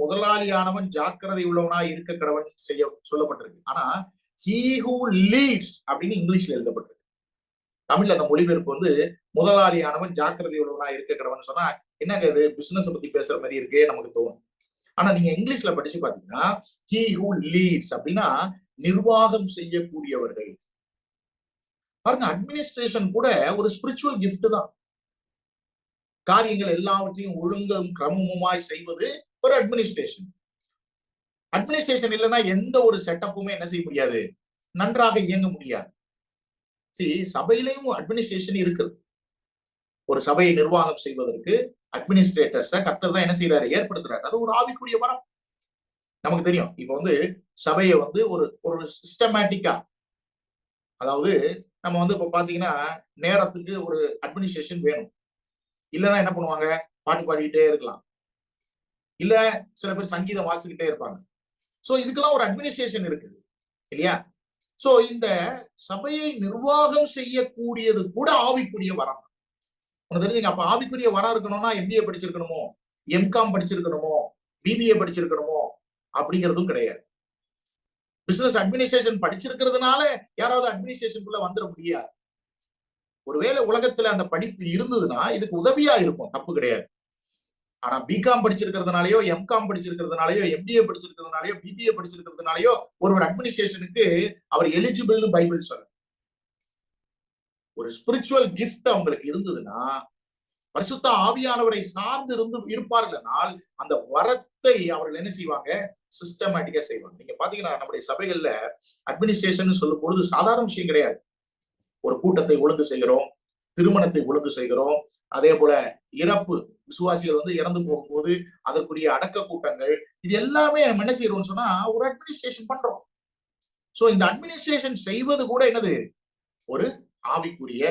முதலாளியானவன் ஜாக்கிரதை உள்ளவனா இருக்க கடவன் செய்ய சொல்லப்பட்டிருக்கு. ஆனா he who leads அப்படின்னு இங்கிலீஷ்ல எழுதப்பட்டிருக்கு. தமிழ்ல அந்த மொழிபெயர்ப்பு முதலாளியானவன் ஜாக்கிரதை உள்ளவனா இருக்க கடவன் சொன்னா என்னங்க இது பிசினஸ் பத்தி பேசுற மாதிரி இருக்கே நமக்கு தோணும். ஆனா நீங்க இங்கிலீஷ்ல படிச்சு பாத்தீங்கன்னா he who leads அப்படின்னா நிர்வாகம் செய்யக்கூடியவர்கள். பாருங்க, அட்மினிஸ்ட்ரேஷன் கூட ஒரு ஸ்பிரிச்சுவல் கிஃப்ட் தான். காரியங்கள் எல்லாவற்றையும் ஒழுங்கும் கிரமமுமாய் செய்வது ஒரு அட்மினிஸ்ட்ரேஷன். அட்மினிஸ்ட்ரேஷன் இல்லைன்னா எந்த ஒரு செட்டப்புமே என்ன செய்ய முடியாது? நன்றாக இயங்க முடியாது. சபையிலையும் அட்மினிஸ்ட்ரேஷன் இருக்குது. ஒரு சபையை நிர்வாகம் செய்வதற்கு அட்மினிஸ்ட்ரேட்டர்ஸ கர்த்தர் தான் என்ன செய்யறாரு? ஏற்படுத்துறாரு. அது ஒரு ஆவிக்குரிய வரம். நமக்கு தெரியும். இப்ப சபையை ஒரு ஒரு சிஸ்டமேட்டிக்கா, அதாவது நம்ம இப்ப பாத்தீங்கன்னா நேரத்துக்கு ஒரு அட்மினிஸ்ட்ரேஷன் வேணும். இல்லைன்னா என்ன பண்ணுவாங்க? பாட்டு பாடிக்கிட்டே இருக்கலாம், இல்ல சில பேர் சங்கீதம் வாசிக்கிட்டே இருப்பாங்க. சோ இதுக்கெல்லாம் ஒரு அட்மினிஸ்ட்ரேஷன் இருக்குது இல்லையா? சோ இந்த சபையை நிர்வாகம் செய்யக்கூடியது கூட ஆவிக்குரிய வரம். உனக்கு தெரிஞ்சுங்க. அப்ப ஆவிக்குரிய வரம் இருக்கணும்னா எம்பிஏ படிச்சிருக்கணுமோ, எம்காம் படிச்சிருக்கணுமோ, பிபிஏ படிச்சிருக்கணுமோ அப்படிங்கிறதும் கிடையாது. பிசினஸ் அட்மினிஸ்ட்ரேஷன் படிச்சிருக்கிறதுனால யாராவது அட்மினிஸ்ட்ரேஷனுக்குள்ள வந்துட முடியாது. ஒருவேளை உலகத்துல அந்த படிப்பு இருந்ததுன்னா இதுக்கு உதவியா இருக்கும், தப்பு கிடையாது. ஆனா பிகாம் படிச்சிருக்கிறதுனாலயோ, எம்காம் படிச்சிருக்கிறதுனாலயோ, எம்பிஏ படிச்சிருக்கிறதுனாலயோ, பிபிஏ படிச்சிருக்கிறதுனாலயோ ஒருவர் அட்மினிஸ்ட்ரேஷனுக்கு அவர் எலிஜிபிள்னு பைபிள் சொல்ல. ஒரு ஸ்பிரிச்சுவல் கிஃப்ட் அவங்களுக்கு இருந்ததுன்னா, பரிசுத்த ஆவியானவரை சார்ந்து இருப்பார்கள்னால் அந்த வரத்தை அவர்கள் என்ன செய்வாங்க? சிஸ்டமேட்டிக்கா செய்வாங்க. நீங்க பாத்தீங்கன்னா நம்முடைய சபைகள்ல அட்மினிஸ்ட்ரேஷன் சொல்லும் பொழுது சாதாரண விஷயம் கிடையாது. ஒரு கூட்டத்தை ஒழுங்கு செய்கிறோம், திருமணத்தை ஒழுங்கு செய்கிறோம், அதே போல இறப்பு, விசுவாசிகள் இறந்து போகும்போது அதற்குரிய அடக்க கூட்டங்கள், இது எல்லாமே நம்ம என்ன செய்யறோம்னு சொன்னா ஒரு அட்மினிஸ்ட்ரேஷன் பண்றோம். சோ இந்த அட்மினிஸ்ட்ரேஷன் செய்வது கூட என்னது? ஒரு ஆவிக்குரிய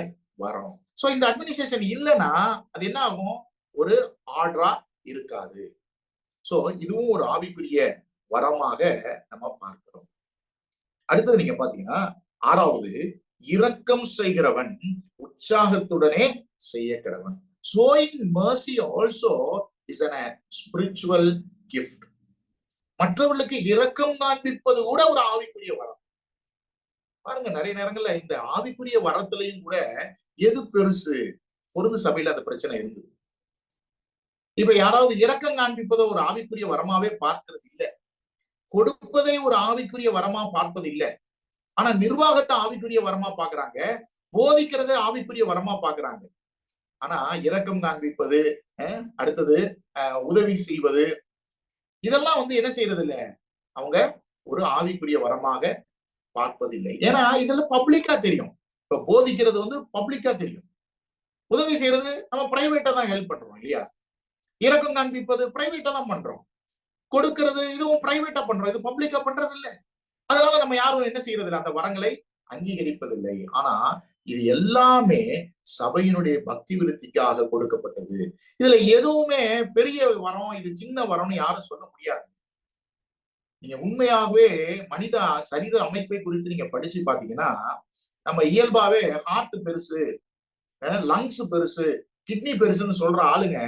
வரம். சோ இந்த அட்மினிஸ்ட்ரேஷன் இல்லைன்னா அது என்ன ஆகும்? ஒரு ஆர்டரா இருக்காது. சோ இதுவும் ஒரு ஆவிக்குரிய வரமாக நம்ம பார்க்கிறோம். அடுத்தது நீங்க பாத்தீங்கன்னா, ஆறாவது, இரக்கம் செய்கிறவன் உற்சாகத்துடனே செய்ய கடவன். Showing mercy also is a spiritual gift. மற்றவர்களுக்கு இரக்கம் காண்பிப்பது கூட ஒரு ஆவிக்குரிய வரம். பாருங்க, நிறைய நேரங்கள்ல இந்த ஆவிக்குரிய வரத்திலையும் கூட எது பெருசு? பொருது சபையில அந்த பிரச்சனை இருந்தது. இப்ப யாராவது இரக்கம் காண்பிப்பதை ஒரு ஆவிக்குரிய வரமாவே பார்க்கிறது இல்லை, கொடுப்பதை ஒரு ஆவிக்குரிய வரமா பார்ப்பது இல்லை. ஆனா நிர்வாகத்தை ஆவிக்குரிய வரமா பாக்குறாங்க, போதிக்கிறத ஆவிக்குரிய வரமா பாக்குறாங்க. ஆனா இரக்கம் காண்பிப்பது, அடுத்தது உதவி செய்வது, இதெல்லாம் என்ன செய்யறது இல்லை, அவங்க ஒரு ஆவிக்குரிய வரமாக பார்ப்பதில்லை. ஏன்னா இதெல்லாம் பப்ளிக்கா தெரியும். இப்ப போதிக்கிறது பப்ளிக்கா தெரியும், உதவி செய்யறது நம்ம பிரைவேட்டா தான் ஹெல்ப் பண்றோம் இல்லையா? இரக்கம் காண்பிப்பது பிரைவேட்டா தான் பண்றோம், கொடுக்கிறது இதுவும் பிரைவேட்டா பண்றோம், இது பப்ளிக்கா பண்றது இல்லை. அதனால நம்ம யாரும் என்ன செய்யறது இல்லை, அந்த வரங்களை அங்கீகரிப்பதில்லை. ஆனா இது எல்லாமே சபையினுடைய பக்தி விருத்திக்காக கொடுக்கப்பட்டது. இதுல எதுவுமே பெரிய வரம், இது சின்ன வரம்னு யாரும் சொல்ல முடியாது. நீங்க உண்மையாகவே மனித சரீர அமைப்பை குறித்து நீங்க படிச்சு பாத்தீங்கன்னா, நம்ம இயல்பாவே ஹார்ட் பெருசு, லங்ஸ் பெருசு, கிட்னி பெருசுன்னு சொல்ற ஆளுங்க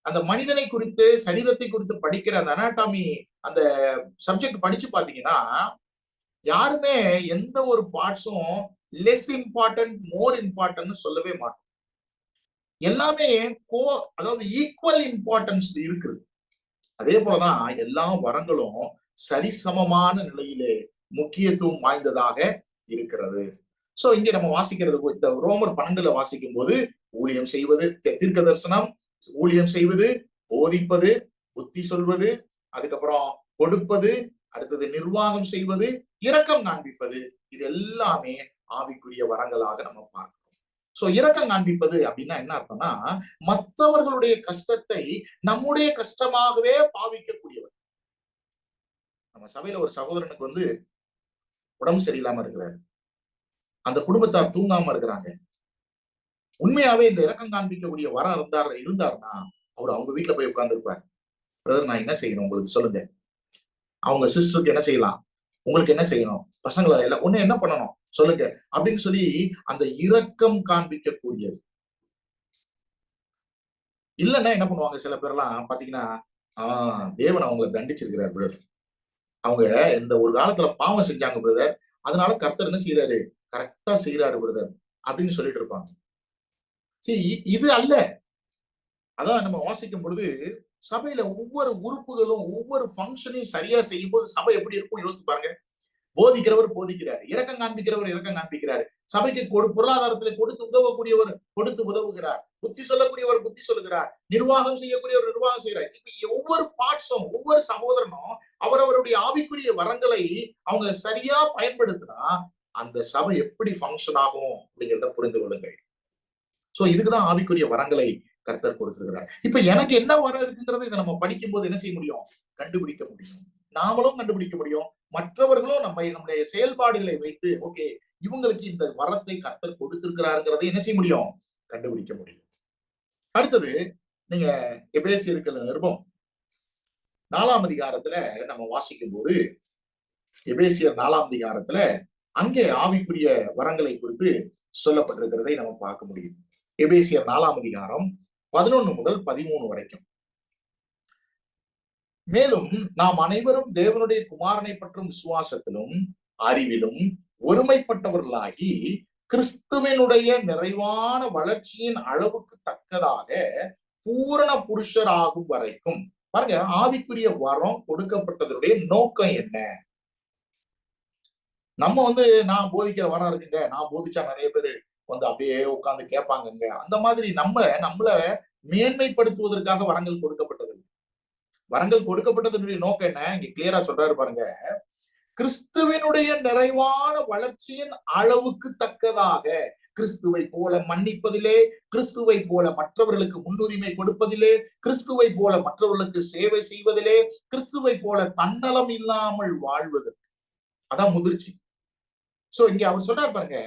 அந்த மனிதனை குறித்து, சரீரத்தை குறித்து படிக்கிற அந்த அனாட்டாமி அந்த சப்ஜெக்ட் படிச்சு பாத்தீங்கன்னா, யாருமே எந்த ஒரு பார்ட்ஸும் லெஸ் இம்பார்ட்டன்ட், மோர் இம்பார்ட்டன்ட் சொல்லவே மாட்டோம். எல்லாமே அதாவது ஈக்குவல் இம்பார்ட்டன்ஸ் இருக்குது. அதே போலதான் எல்லா வரங்களும் சரிசமமான நிலையிலே முக்கியத்துவம் வாய்ந்ததாக இருக்கிறது. சோ இங்க நம்ம வாசிக்கிறது, இந்த ரோமர் 12 வாசிக்கும் போது ஊழியம் செய்வது, தீர்க்க தரிசனம், ஊழியம் செய்வது, போதிப்பது, புத்தி சொல்வது, அதுக்கப்புறம் கொடுப்பது, அடுத்தது நிர்வாகம் செய்வது, இரக்கம் காண்பிப்பது, இது எல்லாமே ஆவிக்குரிய வரங்களாக நம்ம பார்க்கிறோம். சோ இரக்கம் காண்பிப்பது அப்படின்னா என்ன அர்த்தம்னா, மற்றவர்களுடைய கஷ்டத்தை நம்முடைய கஷ்டமாகவே பாவிக்கக்கூடியவர். நம்ம சபையில ஒரு சகோதரனுக்கு உடம்பு சரியில்லாம இருக்கிறாரு. அந்த குடும்பத்தார் தூங்காம இருக்கிறாங்க. உண்மையாவே இந்த இரக்கம் காண்பிக்கக்கூடிய வரம் இருந்தாருன்னா அவர் அவங்க வீட்டுல போய் உட்கார்ந்து இருப்பார். பிரதர், நான் என்ன செய்யணும் உங்களுக்கு சொல்லுங்க. அவங்க சிஸ்டருக்கு என்ன செய்யலாம், உங்களுக்கு என்ன செய்யணும், பசங்களை எல்லாம் ஒண்ணு என்ன பண்ணணும் சொல்லுங்க அப்படின்னு சொல்லி அந்த இரக்கம் காண்பிக்கக்கூடியது. இல்லைன்னா என்ன பண்ணுவாங்க சில பேர்லாம் பாத்தீங்கன்னா, தேவன் அவங்களை தண்டிச்சிருக்கிறார் பிரதர், அவங்க இந்த ஒரு காலத்துல பாவம் செஞ்சாங்க பிரதர், அதனால கர்த்தர் என்ன செய்யறாரு, கரெக்டா செய்யறாரு பிரதர் அப்படின்னு சொல்லிட்டு இருப்பாங்க. சரி, இது அல்ல. அதான் நம்ம வாசிக்கும் பொழுது சபையில ஒவ்வொரு உறுப்புகளும் ஒவ்வொரு பங்கனையும் சரியா செய்யும் போது சபை எப்படி இருக்கும் யோசிச்சு பாருங்க. போதிக்கிறவர் போதிக்கிறார், இரக்கம் காண்பிக்கிறவர் இரக்கம் காண்பிக்கிறார், சபைக்கு பொருளாதாரத்தில் கொடுத்து உதவக்கூடியவர் கொடுத்து உதவுகிறார், புத்தி சொல்லக்கூடியவர் புத்தி சொல்லுகிறார், நிர்வாகம் செய்யக்கூடியவர் நிர்வாகம் செய்கிறார். இப்ப ஒவ்வொரு பார்ட்ஸும் ஒவ்வொரு சகோதரனும் அவரவருடைய ஆவிக்குரிய வரங்களை அவங்க சரியா பயன்படுத்தினா அந்த சபை எப்படி பங்கன் ஆகும் அப்படிங்கிறத புரிந்து கொள்ளுங்கள். சோ இதுக்குதான் ஆவிக்குரிய வரங்களை கர்த்தர் கொடுத்திருக்கிறார். இப்ப எனக்கு என்ன வரம் இருக்குங்கிறத இதை நம்ம படிக்கும் போது என்ன செய்ய முடியும், கண்டுபிடிக்க முடியும். நாமளும் கண்டுபிடிக்க முடியும், மற்றவர்களும் நம்முடைய செயல்பாடுகளை வைத்து ஓகே இவங்களுக்கு இந்த வரத்தை கர்த்தர் கொடுத்திருக்கிறாருங்கிறதை என்ன செய்ய முடியும், கண்டுபிடிக்க முடியும். அடுத்தது நீங்க எபேசியர்கள் நிருபம் 4ஆம் அதிகாரத்துல நம்ம வாசிக்கும் போது எபேசியர் 4ஆம் அதிகாரத்துல அங்கே ஆவிக்குரிய வரங்களை குறித்து சொல்லப்பட்டிருக்கிறதை நம்ம பார்க்க முடியும். எபேசியர் 4ஆம் அதிகாரம் 11 முதல் 13 வரைக்கும். மேலும் நாம் அனைவரும் தேவனுடைய குமாரனை பற்றும் விசுவாசத்திலும் அறிவிலும் ஒருமைப்பட்டவர்களாகி கிறிஸ்துவனுடைய நிறைவான வளர்ச்சியின் அளவுக்கு தக்கதாக பூரண புருஷர் ஆகும் வரைக்கும். பாருங்க, ஆவிக்குரிய வரம் கொடுக்கப்பட்டதனுடைய நோக்கம் என்ன? நம்ம நான் போதிக்கிற வரம் இருக்குங்க, நான் போதிச்சா நிறைய பேரு அப்படியே உட்கார்ந்து கேட்பாங்க, அந்த மாதிரி நம்மள மேன்மைப்படுத்துவதற்காக வரங்கள் கொடுக்கப்பட்டது. வரங்கள் கொடுக்கப்பட்டதனுடைய நோக்கம் என்ன இங்க கிளியரா சொல்றாரு பாருங்க. கிறிஸ்துவனுடைய நிறைவான வளர்ச்சியின் அளவுக்கு தக்கதாக, கிறிஸ்துவை போல மன்னிப்பதிலே, கிறிஸ்துவை போல மற்றவர்களுக்கு முன்னுரிமை கொடுப்பதிலே, கிறிஸ்துவை போல மற்றவர்களுக்கு சேவை செய்வதிலே, கிறிஸ்துவை போல தன்னலம் இல்லாமல் வாழ்வதற்கு, அதான் முதிர்ச்சி. சோ இங்க அவர் சொல்றாரு பாருங்க,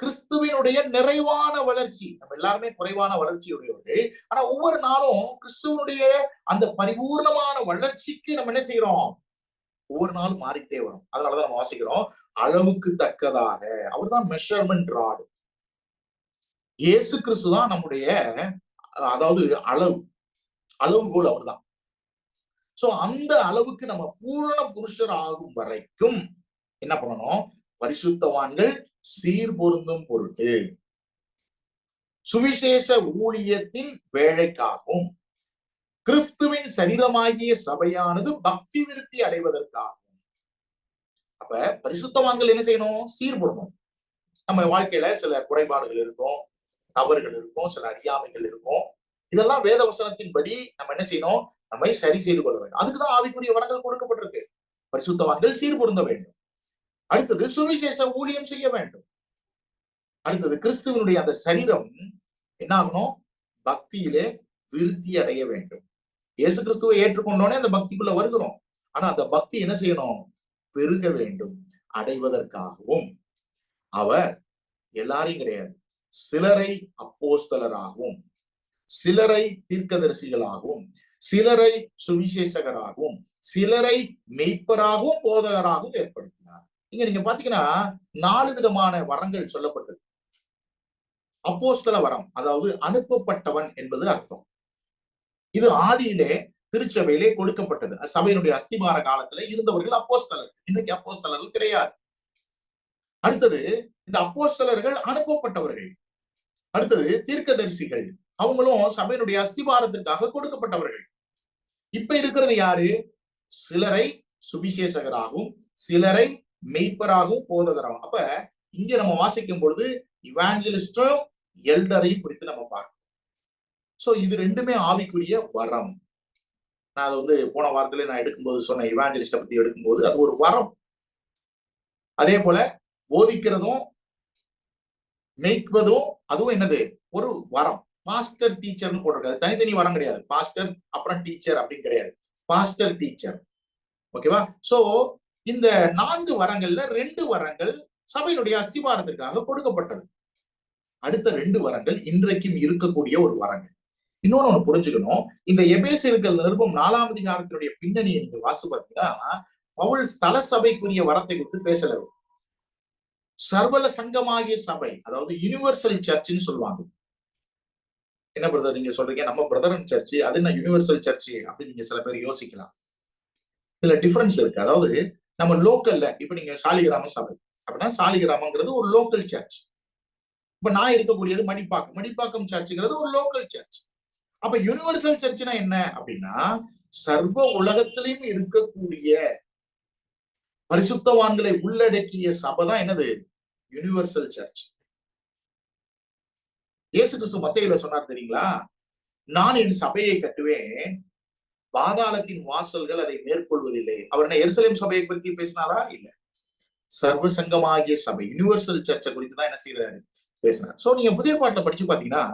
கிறிஸ்துவனுடைய நிறைவான வளர்ச்சி. நம்ம எல்லாருமே குறைவான வளர்ச்சியுடையவர்கள், ஆனா ஒவ்வொரு நாளும் கிறிஸ்துவனுடைய அந்த பரிபூர்ணமான வளர்ச்சிக்கு நம்ம என்ன செய்யறோம், ஒவ்வொரு நாளும் மாறிக்கிட்டே வரும். அதனாலதான் நம்ம வாசிக்கிறோம் அளவுக்கு தக்கதாக. அவர் தான் மெஷர்மெண்ட் ராடு. இயேசு கிறிஸ்து தான் நம்முடைய அதாவது அளவுகோல் அவர் தான். சோ அந்த அளவுக்கு நம்ம பூரண புருஷர் ஆகும் வரைக்கும் என்ன பண்ணணும், பரிசுத்தவான்கள் சீர் பொருந்தும் பொருட்டு சுவிசேஷ ஊழியத்தின் வேலைக்காகவும் கிறிஸ்துவின் சரீரமாகிய சபையானது பக்தி விருத்தி அடைவதற்காகும். அப்ப பரிசுத்தவான்கள் என்ன செய்யணும், சீர்படணும். நம்ம வாழ்க்கையில சில குறைபாடுகள் இருக்கும், தவறுகள் இருக்கும், சில அறியாமைகள் இருக்கும். இதெல்லாம் வேத வசனத்தின்படி நம்ம என்ன செய்யணும், நம்மை சரி செய்து கொள்ள வேண்டும். அதுக்குதான் ஆவிக்குரிய வரங்கள் கொடுக்கப்பட்டிருக்கு. பரிசுத்தவான்கள் சீர்பொருந்த வேண்டும். அடுத்தது சுவிசேஷ ஊழியம் செய்ய வேண்டும். அடுத்தது கிறிஸ்துவனுடைய அந்த சரீரம் என்ன ஆகணும், பக்தியிலே விருத்தி அடைய வேண்டும். இயேசு கிறிஸ்துவை ஏற்றுக்கொண்டோனே அந்த பக்திக்குள்ள வருகிறோம். ஆனா அந்த பக்தி என்ன செய்யணும், பெருக வேண்டும். அடைவதற்காகவும் அவர் எல்லாரையும் கிடையாது, சிலரை அப்போஸ்தலராகவும், சிலரை தீர்க்கதரிசிகளாகவும், சிலரை சுவிசேஷகராகவும், சிலரை மெய்ப்பராகவும் போதகராகவும் ஏற்படுத்தினார். இங்க நீங்க பாத்தீங்கன்னா 4 விதமான வரங்கள் சொல்லப்பட்டது. அப்போஸ்தல வரம், அதாவது அனுப்பப்பட்டவன் என்பது அர்த்தம். இது ஆதியிலே திருச்சபையிலே கொடுக்கப்பட்டது. சபையினுடைய அஸ்திபார காலத்துல இருந்தவர்கள் அப்போஸ்தலர். இன்னைக்கு அப்போஸ்தலர்கள் கிடையாது. அடுத்தது இந்த அப்போஸ்தலர்கள் அனுப்பப்பட்டவர்கள். அடுத்தது தீர்க்கதரிசிகள், அவங்களும் சபையினுடைய அஸ்திபாரத்திற்காக கொடுக்கப்பட்டவர்கள். இப்ப இருக்கிறது யாரு, சிலரை சுவிசேஷகராகவும் சிலரை மெய்ப்பராகவும் போதகராகும். அப்ப இங்க நம்ம வாசிக்கும் பொழுது இவாஞ்சலிஸ்டும் எல்டரையும் குறித்து நம்ம பார்க்கணும். சோ இது ரெண்டுமே ஆவிக்குரிய வரம். நான் அதை போன வாரத்துல நான் எடுக்கும்போது சொன்ன இவாஞ்சலிஸ்ட பத்தி எடுக்கும்போது அது ஒரு வரம். அதே போல போதிக்கிறதும் மேய்ப்பதும் அதுவும் என்னது, ஒரு வரம். பாஸ்டர் டீச்சர்னு போட்டிருக்காது, தனித்தனி வரம் கிடையாது. பாஸ்டர் அப்புறம் டீச்சர் அப்படின்னு கிடையாது, பாஸ்டர் டீச்சர். ஓகேவா? சோ இந்த 4 வரங்கள்ல 2 வரங்கள் சபையினுடைய அஸ்திபாரத்திற்காக கொடுக்கப்பட்டது. அடுத்த 2 வரங்கள் இன்றைக்கும் இருக்கக்கூடிய ஒரு வரங்கள். இன்னொன்னு ஒண்ணு புரிஞ்சுக்கணும். இந்த எபேசியர்கள் நிருபம் 4ஆம் அதிகாரத்தினுடைய பின்னணியை நீங்க வாசி பார்த்தீங்கன்னா, பவுல் ஸ்தல சபைக்குரிய வரத்தை குறித்து பேசல. சர்வல சங்கமாகிய சபை, அதாவது யூனிவர்சல் சர்ச்னு சொல்லுவாங்க. என்ன பிரதர் நீங்க சொல்றீங்க, நம்ம பிரதரன் சர்ச், அது என்ன யூனிவர்சல் சர்ச் அப்படின்னு நீங்க சில பேர் யோசிக்கலாம். இதுல டிஃபரன்ஸ் இருக்கு. அதாவது நம்ம லோக்கல்ல, இப்ப நீங்க சாலிகிராமம் சபை அப்படின்னா, சாலிகிராமங்கிறது ஒரு லோக்கல் சர்ச். இப்ப நான் இருக்கக்கூடியது மடிப்பாக்கம், மடிப்பாக்கம் சர்ச்சுங்கிறது ஒரு லோக்கல் சர்ச். அப்ப யூனிவர்சல் சர்ச்னா என்ன அப்படின்னா, சர்வ உலகத்திலையும் இருக்கக்கூடிய பரிசுத்தவான்களை உள்ளடக்கிய சபை தான் என்னது, யூனிவர்சல் சர்ச். இயேசு கிறிஸ்து மத்தேயுல சொன்னார் தெரியுங்களா, நான் என் சபையை கட்டுவேன், பாதாளத்தின் வாசல்கள் அதை மேற்கொள்வதில்லை. அவர் என்ன எருசலேம் சபையை பற்றி பேசினாரா? இல்ல, சர்வ சங்கமாகிய சபை யூனிவர்சல் சர்ச்சை குறித்து தான் என்ன செய்யறாரு, பேசினார். சோ நீங்க புதிய பாட்டுல படிச்சு பாத்தீங்கன்னா,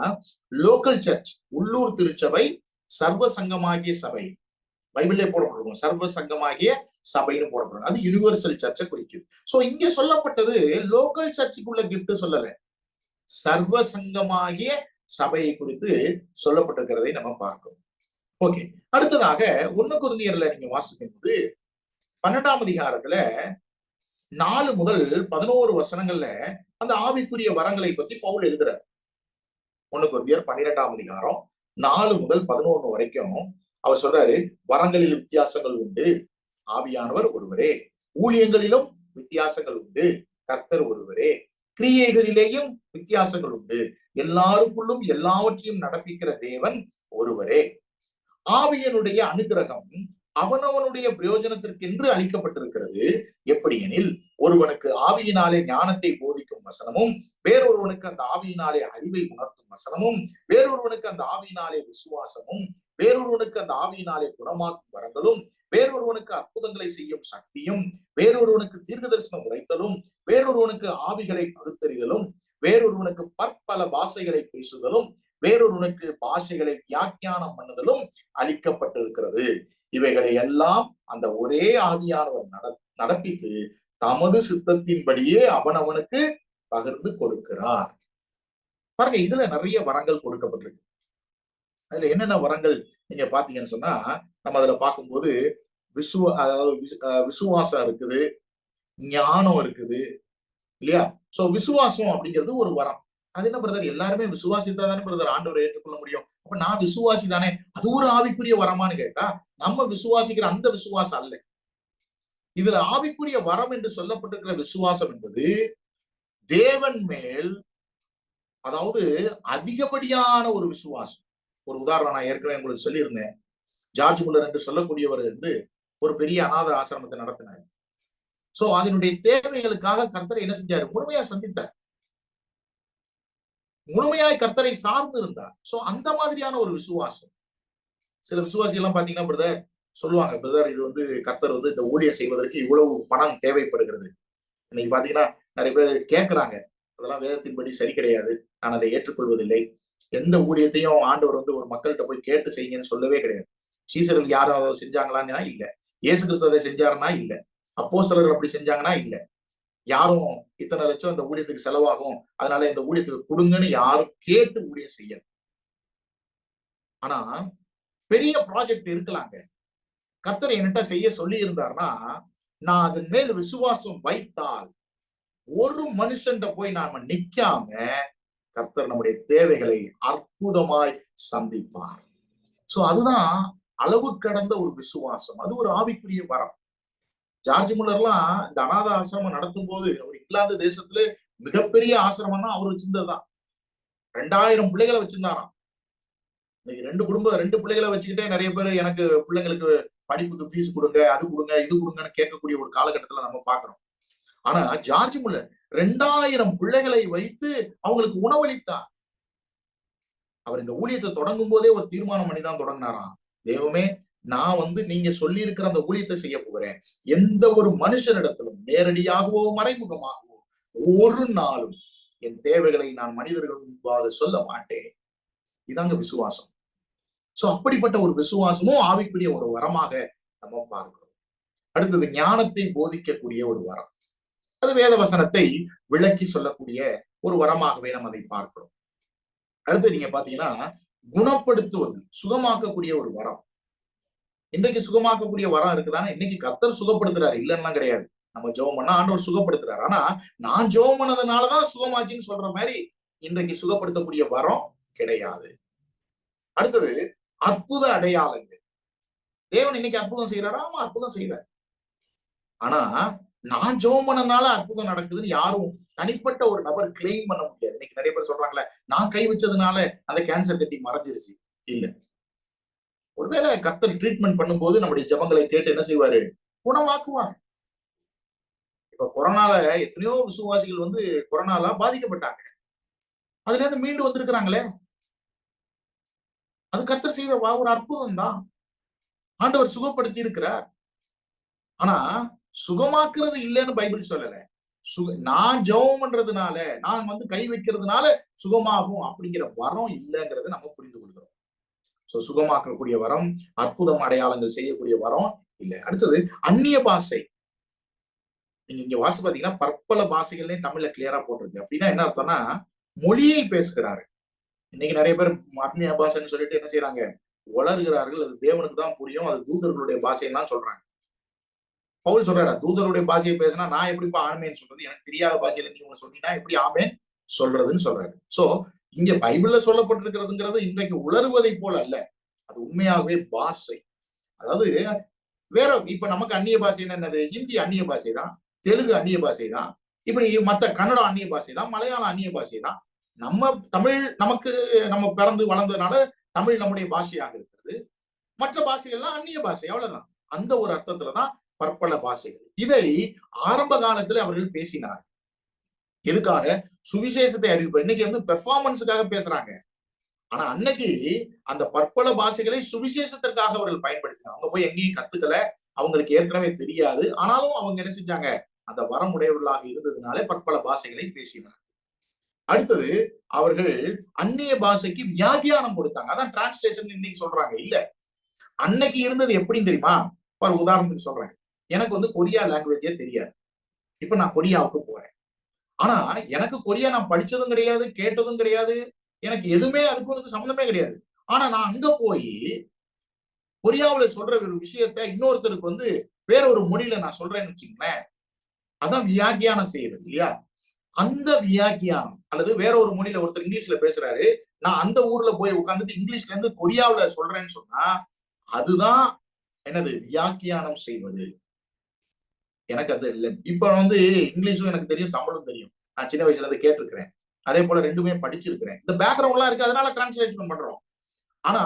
லோக்கல் சர்ச் உள்ளூர் திருச்சபை, சர்வ சங்கமாகிய சபை பைபிளே போடப்பட்டிருக்கும், சர்வ சங்கமாகிய சபைன்னு போடப்படும். அது யூனிவர்சல் சர்ச்சை குறிக்குது. சோ இங்க சொல்லப்பட்டது லோக்கல் சர்ச்சுக்குள்ள கிஃப்ட் சொல்லல, சர்வ சங்கமாகிய சபையை குறித்து சொல்லப்பட்டிருக்கிறதை நம்ம பார்க்கிறோம். ஓகே, அடுத்ததாக 1 கொரிந்தியர்ல நீங்க வாசிக்கும் போது 12ஆம் அதிகாரத்துல 4 முதல் 11 வசனங்கள்ல அந்த ஆவிக்குரிய வரங்களை பத்தி பவுல் எழுதுறார். 1 கொரிந்தியர் 12ஆம் அதிகாரம் 4 முதல் 11 வரைக்கும் அவர் சொல்றாரு, வரங்களில் வித்தியாசங்கள் உண்டு, ஆவியானவர் ஒருவரே, ஊழியங்களிலும் வித்தியாசங்கள் உண்டு, கர்த்தர் ஒருவரே, கிரியைகளிலேயும் வித்தியாசங்கள் உண்டு, எல்லாருக்குள்ளும் எல்லாவற்றையும் நடப்பிக்கிற தேவன் ஒருவரே, ஆவியனுடைய அனுகிரகம் அவனவனுடைய பிரயோஜனத்திற்கென்று அளிக்கப்பட்டிருக்கிறது. எப்படி எனில், ஒருவனுக்கு ஆவியினாலே ஞானத்தை போதிக்கும் வசனமும், வேறொருவனுக்கு அந்த ஆவியினாலே அறிவை உணர்த்தும் வசனமும், வேறொருவனுக்கு அந்த ஆவியினாலே விசுவாசமும், வேறொருவனுக்கு அந்த ஆவியினாலே குணமாக்கும் வரங்களும், வேறொருவனுக்கு அற்புதங்களை செய்யும் சக்தியும், வேறொருவனுக்கு தீர்க்க தரிசனம் உரைத்தலும், வேறொருவனுக்கு ஆவிகளை பகுத்தறிதலும், வேறொருவனுக்கு பற்பல பாஷைகளை பேசுதலும், வேறொருவனுக்கு பாஷைகளை வியாக்கியானம் பண்ணுதலும் அளிக்கப்பட்டிருக்கிறது. இவைகளை எல்லாம் அந்த ஒரே ஆவியானவர் நடப்பித்து தமது சித்தத்தின்படியே அவனவனுக்கு பகிர்ந்து கொடுக்கிறார். பாருங்க, இதுல நிறைய வரங்கள் கொடுக்கப்பட்டிருக்கு. அதுல என்னென்ன வரங்கள் நீங்க பாத்தீங்கன்னு சொன்னா, நம்ம அதுல பார்க்கும்போது அதாவது விசுவாசம் இருக்குது, ஞானம் இருக்குது இல்லையா? சோ விசுவாசம் அப்படிங்கிறது ஒரு வரம். அது என்ன பிரதர், எல்லாருமே விசுவாசித்தா தானே பிரதர் ஆண்டவரை ஏற்றுக்கொள்ள முடியும். அப்ப நான் விசுவாசி தானே, அது ஒரு ஆவிக்குரிய வரமான்னு கேட்டா, நம்ம விசுவாசிக்கிற அந்த விசுவாசம் அல்ல. இதுல ஆவிக்குரிய வரம் என்று சொல்லப்பட்டிருக்கிற விசுவாசம் என்பது தேவன் மேல், அதாவது அதிகப்படியான ஒரு விசுவாசம். ஒரு உதாரணம் நான் ஏற்கனவே உங்களுக்கு சொல்லியிருந்தேன். ஜார்ஜ் முல்லர் என்று சொல்லக்கூடியவர் ஒரு பெரிய அநாத ஆசிரமத்தை நடத்தினார். சோ அதனுடைய தேவைகளுக்காக கர்த்தரை என்ன செஞ்சாரு, முழுமையா சந்தித்தார், முழுமையாய் கர்த்தரை சார்ந்து இருந்தார். சோ அந்த மாதிரியான ஒரு விசுவாசம். சில விசுவாசி எல்லாம் பாத்தீங்கன்னா பிரதர் சொல்லுவாங்க, பிரதர் இது கர்த்தர் இந்த ஊழியம் செய்வதற்கு இவ்வளவு பணம் தேவைப்படுகிறது. இன்னைக்கு பாத்தீங்கன்னா நிறைய பேர் கேட்கிறாங்க, அதெல்லாம் வேதத்தின்படி சரி கிடையாது, நான் அதை ஏற்றுக்கொள்வதில்லை. எந்த ஊழியத்தையும் ஆண்டவர் ஒரு மக்கள்கிட்ட போய் கேட்டு செய்யுங்கன்னு சொல்லவே கிடையாது. சீசர்கள் யாரும் அதை செஞ்சாங்களான்னா இல்ல, இயேசு கிறிஸ்து அதை செஞ்சாருன்னா இல்ல, அப்போஸ்தலர்கள் அப்படி செஞ்சாங்கன்னா இல்ல, யாரும் இத்தனை லட்சம் இந்த ஊழியத்துக்கு செலவாகும் அதனால இந்த ஊழியத்துக்கு கொடுங்கன்னு யாரும் கேட்டு ஊழியம் செய்ய. ஆனா பெரிய ப்ராஜெக்ட் இருக்கலாங்க, கர்த்தர் என்கிட்ட செய்ய சொல்லி இருந்தார்னா, நான் அதன் மேல் விசுவாசம் வைத்தால் ஒரு மனுஷன்ட போய் நாம நிக்காம கர்த்தர் நம்முடைய தேவைகளை அற்புதமாய் சந்திப்பார். சோ அதுதான் அளவு கடந்த ஒரு விசுவாசம், அது ஒரு ஆவிக்குரிய வரம். ஜார்ஜ் முல்லர்லாம் இந்த அநாத ஆசிரமம் நடத்தும் போது, அவர் இங்கிலாந்து தேசத்துல மிகப்பெரிய ஆசிரமம் தான் அவர் வச்சிருந்ததுதான். 2000 பிள்ளைகளை வச்சிருந்தாராம். இன்னைக்கு 2 பிள்ளைகளை வச்சுக்கிட்டே நிறைய பேர் எனக்கு பிள்ளைங்களுக்கு படிப்புக்கு ஃபீஸ் கொடுங்க, அது கொடுங்க, இது கொடுங்கன்னு கேட்கக்கூடிய ஒரு காலகட்டத்துல நம்ம பாக்குறோம். ஆனா ஜார்ஜ் முல்லர் 2000 பிள்ளைகளை வைத்து அவங்களுக்கு உணவளித்தார். அவர் இந்த ஊழியத்தை தொடங்கும் போதே ஒரு தீர்மானம் பண்ணிதான் தொடங்கினாராம். தெய்வமே, நான் நீங்க சொல்லி இருக்கிற அந்த ஊழியத்தை செய்ய போகிறேன். எந்த ஒரு மனுஷனிடத்திலும் நேரடியாகவோ மறைமுகமாகவோ ஒரு நாளும் என் தேவைகளை நான் மனிதர்கள் முன்பாக சொல்ல மாட்டேன். இதாங்க விசுவாசம். சோ அப்படிப்பட்ட ஒரு விசுவாசமும் ஆவிக்குரிய ஒரு வரமாக நம்ம பார்க்கிறோம். அடுத்தது ஞானத்தை போதிக்கக்கூடிய ஒரு வரம். அது வேத வசனத்தை விளக்கி சொல்லக்கூடிய ஒரு வரமாகவே நம்ம அதை பார்க்கிறோம். அடுத்து நீங்க பாத்தீங்கன்னா குணப்படுத்துவது, சுகமாக்கக்கூடிய ஒரு வரம். இன்றைக்கு சுகமாக்கக்கூடிய வரம் இருக்குதானா? இன்னைக்கு கர்த்தர் சுகப்படுத்துறாரு, இல்லைன்னா கிடையாது. நம்ம ஜெபம் பண்ணா ஆண்டவர் சுகப்படுத்துறாரு. ஆனா நான் ஜெபம் பண்ணதுனாலதான் சுகமாச்சுன்னு சொல்ற மாதிரி இன்றைக்கு சுகப்படுத்தக்கூடிய வரம் கிடையாது. அடுத்தது அற்புத அடையாளங்கள். தேவன் இன்னைக்கு அற்புதம் செய்யறாரா? ஆமா, அற்புதம் செய்யறாரு. ஆனா நான் ஜெபம் பண்ணனால அற்புதம் நடக்குதுன்னு யாரும் தனிப்பட்ட ஒரு நபர் கிளைம் பண்ண முடியாது. இன்னைக்கு நிறைய பேர் சொல்றாங்களே, நான் கை வச்சதுனால அந்த கேன்சர் கட்டி மறைஞ்சிருச்சு. இல்ல, ஒருவேளை கர்த்தர் ட்ரீட்மெண்ட் பண்ணும்போது நம்முடைய ஜெபங்களை கேட்டு என்ன செய்வாரு? குணமாக்குவார். இப்ப கொரோனால எத்தனையோ விசுவாசிகள் கொரோனால பாதிக்கப்பட்டாங்க. அதுல இருந்து மீண்டு வந்திருக்கிறாங்களே, அது கர்த்தர் செய்யற ஒரு அற்புதம் தான். ஆண்டவர் சுகப்படுத்தி இருக்கிறார். ஆனா சுகமாக்குறது இல்லைன்னு பைபிள் சொல்லல. நான் ஜெபம் பண்றதுனால, நான் கை வைக்கிறதுனால சுகமாகும் அப்படிங்கிற வரம் இல்லைங்கிறத நம்ம புரிந்து கொள்கிறோம். சோ சுகமாக்கக்கூடிய வரம், அற்புதம் அடையாளங்கள் செய்யக்கூடிய வரம் இல்ல. அடுத்தது அந்நிய பாஷை. நீங்க இங்க வாசி பாத்தீங்கன்னா பற்பல பாஷைகள்லயும் தமிழ்ல கிளியரா போட்டிருக்கு. அப்படின்னா என்ன அர்த்தம்னா, மொழியை பேசுகிறாரு. இன்னைக்கு நிறைய பேர் அந்நிய பாஷைன்னு சொல்லிட்டு என்ன செய்யறாங்க? வளர்கிறார்கள். அது தேவனுக்கு தான் புரியும், அது தூதர்களுடைய பாஷைன்னு சொல்றாங்க. பவுல் சொல்றாரு, தூதருடைய பாஷையை பேசினா நான் எப்படிப்பா ஆமேன்னு சொல்றது? எனக்கு தெரியாத பாஷையில நீ ஒண்ணு சொன்னீங்கன்னா எப்படி ஆமேன் சொல்றதுன்னு சொல்றாரு. சோ இங்க பைபிள்ல சொல்லப்பட்டிருக்கிறதுங்கிறது இன்றைக்கு உளறுவதை போல அல்ல, அது உண்மையாகவே பாஷை. அதாவது வேற இப்ப நமக்கு அந்நிய பாஷை என்னது? இந்தி அந்நிய பாஷை தான், தெலுங்கு அந்நிய பாஷை தான், இப்படி மத்த கன்னடம் அந்நிய பாஷை தான், மலையாளம் அந்நிய பாஷை தான். நம்ம தமிழ் நமக்கு நம்ம பிறந்து வளர்ந்ததுனால தமிழ் நம்முடைய பாஷையாக இருக்கிறது. மற்ற பாஷைகள்லாம் அந்நிய பாஷை, அவ்வளவுதான். அந்த ஒரு அர்த்தத்துலதான் பற்பல பாஷைகள். இதை ஆரம்ப காலத்துல அவர்கள் பேசினார். எதுக்காக? சுவிசேஷத்தை அறிவிப்பு. இன்னைக்கு பெர்ஃபார்மன்ஸுக்காக பேசுறாங்க. ஆனா அன்னைக்கு அந்த பற்பல பாஷைகளை சுவிசேஷத்திற்காக அவர்கள் பயன்படுத்தினாங்க. அவங்க போய் எங்கேயும் கத்துக்கல, அவங்களுக்கு ஏற்கனவே தெரியாது. ஆனாலும் அவங்க என்ன செஞ்சாங்க? அந்த வரமுடையவர்களாக இருந்ததுனால பற்பல பாஷைகளை பேசினார். அடுத்தது அவர்கள் அந்நிய பாஷைக்கு வியாக்கியானம் கொடுத்தாங்க. அதான் டிரான்ஸ்லேஷன் இன்னைக்கு சொல்றாங்க. இல்ல, அன்னைக்கு இருந்தது எப்படின்னு தெரியுமா? ஒரு உதாரணத்துக்கு சொல்றேன். எனக்கு கொரியா லாங்குவேஜே தெரியாது. இப்ப நான் கொரியாவுக்கு போறேன். ஆனா எனக்கு கொரியா நான் படிச்சதும் கிடையாது, கேட்டதும் கிடையாது, எனக்கு எதுவுமே அதுக்கு சம்பந்தமே கிடையாது. ஆனா நான் அங்க போய் கொரியாவுல சொல்ற ஒரு விஷயத்த இன்னொருத்தருக்கு வேற ஒரு மொழியில நான் சொல்றேன்னு வச்சுங்களேன், அதான் வியாக்கியானம் செய்யறது இல்லையா? அந்த வியாக்கியானம், அல்லது வேற ஒரு மொழியில ஒருத்தர் இங்கிலீஷ்ல பேசுறாரு, நான் அந்த ஊர்ல போய் உட்கார்ந்துட்டு இங்கிலீஷ்ல இருந்து கொரியாவுல சொல்றேன்னு சொன்னா அதுதான் என்னது? வியாக்கியானம் செய்வது. எனக்கு அது இல்லை. இப்ப இங்கிலீஷும் எனக்கு தெரியும், தமிழும் தெரியும். நான் சின்ன வயசுல இருந்து கேட்டிருக்கிறேன். அதே போல ரெண்டுமே படிச்சிருக்கிறேன். இந்த பேக்ரவுண்ட் எல்லாம் இருக்கு, அதனால டிரான்ஸ்லேஷன் பண்றோம். ஆனா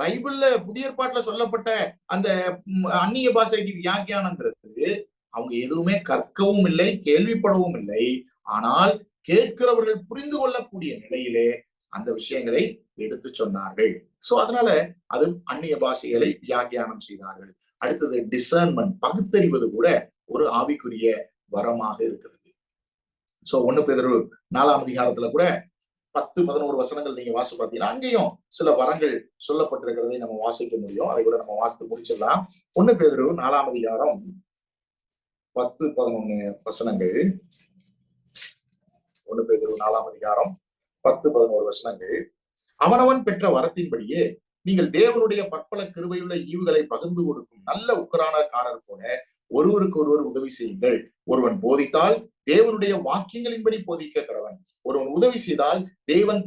பைபிள்ல புதிய ஏற்பாட்டுல சொல்லப்பட்ட அந்த அந்நிய பாஷைக்கு வியாக்கியானங்கிறது அவங்க எதுவுமே கற்கவும் இல்லை, கேள்விப்படவும் இல்லை. ஆனால் கேட்கிறவர்கள் புரிந்து கொள்ளக்கூடிய நிலையிலே அந்த விஷயங்களை எடுத்து சொன்னார்கள். சோ அதனால அது அந்நிய பாஷைகளை வியாக்கியானம் செய்தார்கள். அடுத்தது டிசர்ன்மெண்ட், பகுத்தறிவது கூட ஒரு ஆவிக்குரிய வரமாக இருக்கிறது. சோ 1 பேதுரு 4ஆம் அதிகாரத்துல கூட 10-11 வசனங்கள் நீங்க வாசி பார்த்தீங்கன்னா அங்கேயும் சில வரங்கள் சொல்லப்பட்டிருக்கிறதை நம்ம வாசிக்க முடியும். அதை கூட நம்ம வாசித்து முடிச்சிடலாம். 1 பேதுரு 4ஆம் அதிகாரம் 10-11 வசனங்கள். 1 பேதுரு 4ஆம் அதிகாரம் 10-11 வசனங்கள். அவனவன் பெற்ற வரத்தின்படியே நீங்கள் தேவனுடைய பற்பல கிருபையுள்ள ஈவுகளை பகிர்ந்து கொடுக்கும் நல்ல உக்கரானக்காரர் போல ஒருவருக்கு ஒருவர் உதவி செய்யுங்கள். ஒருவன் போதித்தால் தேவனுடைய வாக்கியங்களின்படி போதிக்க கடவன். ஒருவன் உதவி செய்தால் தேவன்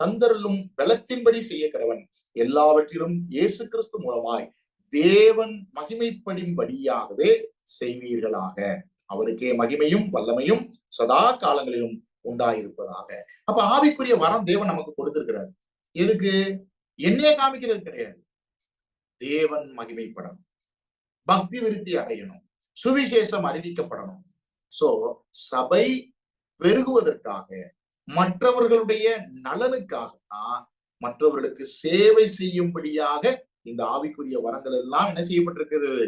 தந்தருளும் பலத்தின்படி செய்ய கடவன். எல்லாவற்றிலும் இயேசு கிறிஸ்து மூலமாய் தேவன் மகிமைப்படும்படியாகவே செய்வீர்களாக. அவருக்கே மகிமையும் வல்லமையும் சதா காலங்களிலும் உண்டாயிருப்பதாக. அப்ப ஆவிக்குரிய வரம் தேவன் நமக்கு கொடுத்திருக்கிறார். எதுக்கு? என்னைய காமிக்கிறது கிடையாது. தேவன் மகிமைப்படணும், பக்தி விருத்தி அடையணும், சுவிசேஷம் அறிவிக்கப்படணும். சோ சபை பெருகுவதற்காக, மற்றவர்களுடைய நலனுக்காக தான், மற்றவர்களுக்கு சேவை செய்யும்படியாக இந்த ஆவிக்குரிய வரங்கள் எல்லாம் என்ன செய்யப்பட்டிருக்கிறது?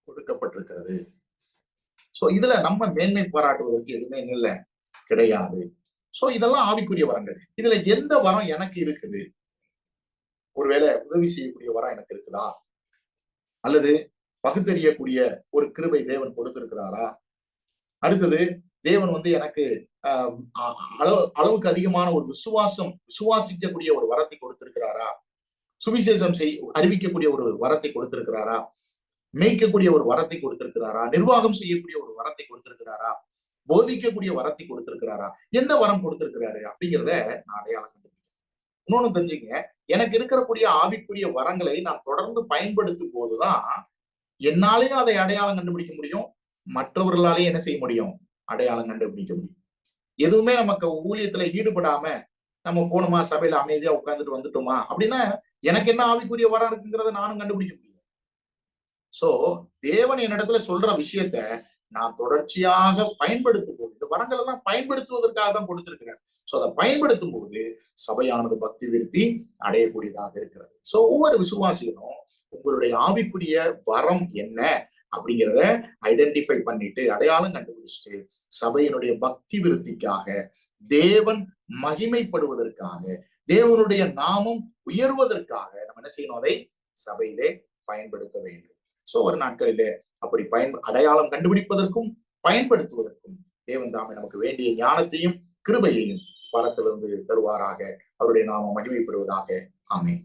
கொடுக்கப்பட்டிருக்கிறது. சோ இதுல நம்ம மேன்மை பாராட்டுவதற்கு எதுவுமே இல்லை, கிடையாது. சோ இதெல்லாம் ஆவிக்குரிய வரங்கள். இதுல எந்த வரம் எனக்கு இருக்குது? ஒருவேளை உதவி செய்யக்கூடிய வரம் எனக்கு இருக்குதா? அல்லது பகுத்தறியக்கூடிய ஒரு கிருபை தேவன் கொடுத்திருக்கிறாரா? அடுத்தது தேவன் எனக்கு ஆஹ் அளவுக்கு அதிகமான ஒரு விசுவாசிக்கக்கூடிய ஒரு வரத்தை கொடுத்திருக்கிறாரா? சுவிசேஷம் அறிவிக்கக்கூடிய ஒரு வரத்தை கொடுத்திருக்கிறாரா? மேய்க்கக்கூடிய ஒரு வரத்தை கொடுத்திருக்கிறாரா? நிர்வாகம் செய்யக்கூடிய ஒரு வரத்தை கொடுத்திருக்கிறாரா? போதிக்கக்கூடிய வரத்தை கொடுத்திருக்கிறாரா? எந்த வரம் கொடுத்திருக்கிறாரு அப்படிங்கிறத நான் அடையாளம் கண்டுபிடிக்கிறேன். இன்னொன்னு தெரிஞ்சுங்க, எனக்கு இருக்கக்கூடிய ஆவிக்குரிய வரங்களை நான் தொடர்ந்து பயன்படுத்தும் போதுதான் என்னாலேயும் அதை அடையாளம் கண்டுபிடிக்க முடியும், மற்றவர்களாலேயும் என்ன செய்ய முடியும்? அடையாளம் கண்டுபிடிக்க முடியும். எதுவுமே நமக்கு ஊழியத்துல ஈடுபடாம நம்ம போனோமா, சபையில அமைதியா உட்கார்ந்துட்டு வந்துட்டோமா அப்படின்னா எனக்கு என்ன ஆவிக்குரிய வரம் இருக்குங்கிறத நானும் கண்டுபிடிக்க முடியும். சோ தேவன் என்னிடத்துல சொல்ற விஷயத்த நான் தொடர்ச்சியாக பயன்படுத்தும் போது, இந்த வரங்கள் எல்லாம் பயன்படுத்துவதற்காக தான் கொடுத்திருக்கிறார். சோ அதை பயன்படுத்தும் போது சபையானது பக்தி விருத்தி அடையக்கூடியதாக இருக்கிறது. சோ ஒவ்வொரு விசுவாசிகளும் உங்களுடைய ஆவிக்குரிய வரம் என்ன அப்படிங்கிறத ஐடென்டிஃபை பண்ணிட்டு அடையாளம் கண்டுபிடிச்சிட்டு சபையினுடைய பக்தி விருத்திக்காக, தேவன் மகிமைப்படுவதற்காக, தேவனுடைய நாமம் உயர்வதற்காக நம்ம என்ன செய்யணும்? அதை சபையிலே பயன்படுத்த வேண்டும். சோ ஒரு நாட்களிலே அப்படி அடையாளம் கண்டுபிடிப்பதற்கும் பயன்படுத்துவதற்கும் தேவன் தாமே நமக்கு வேண்டிய ஞானத்தையும் கிருபையையும் பரத்திலிருந்து தருவாராக. அவருடைய நாமம் மகிமைப்படுவதாக. ஆமென்.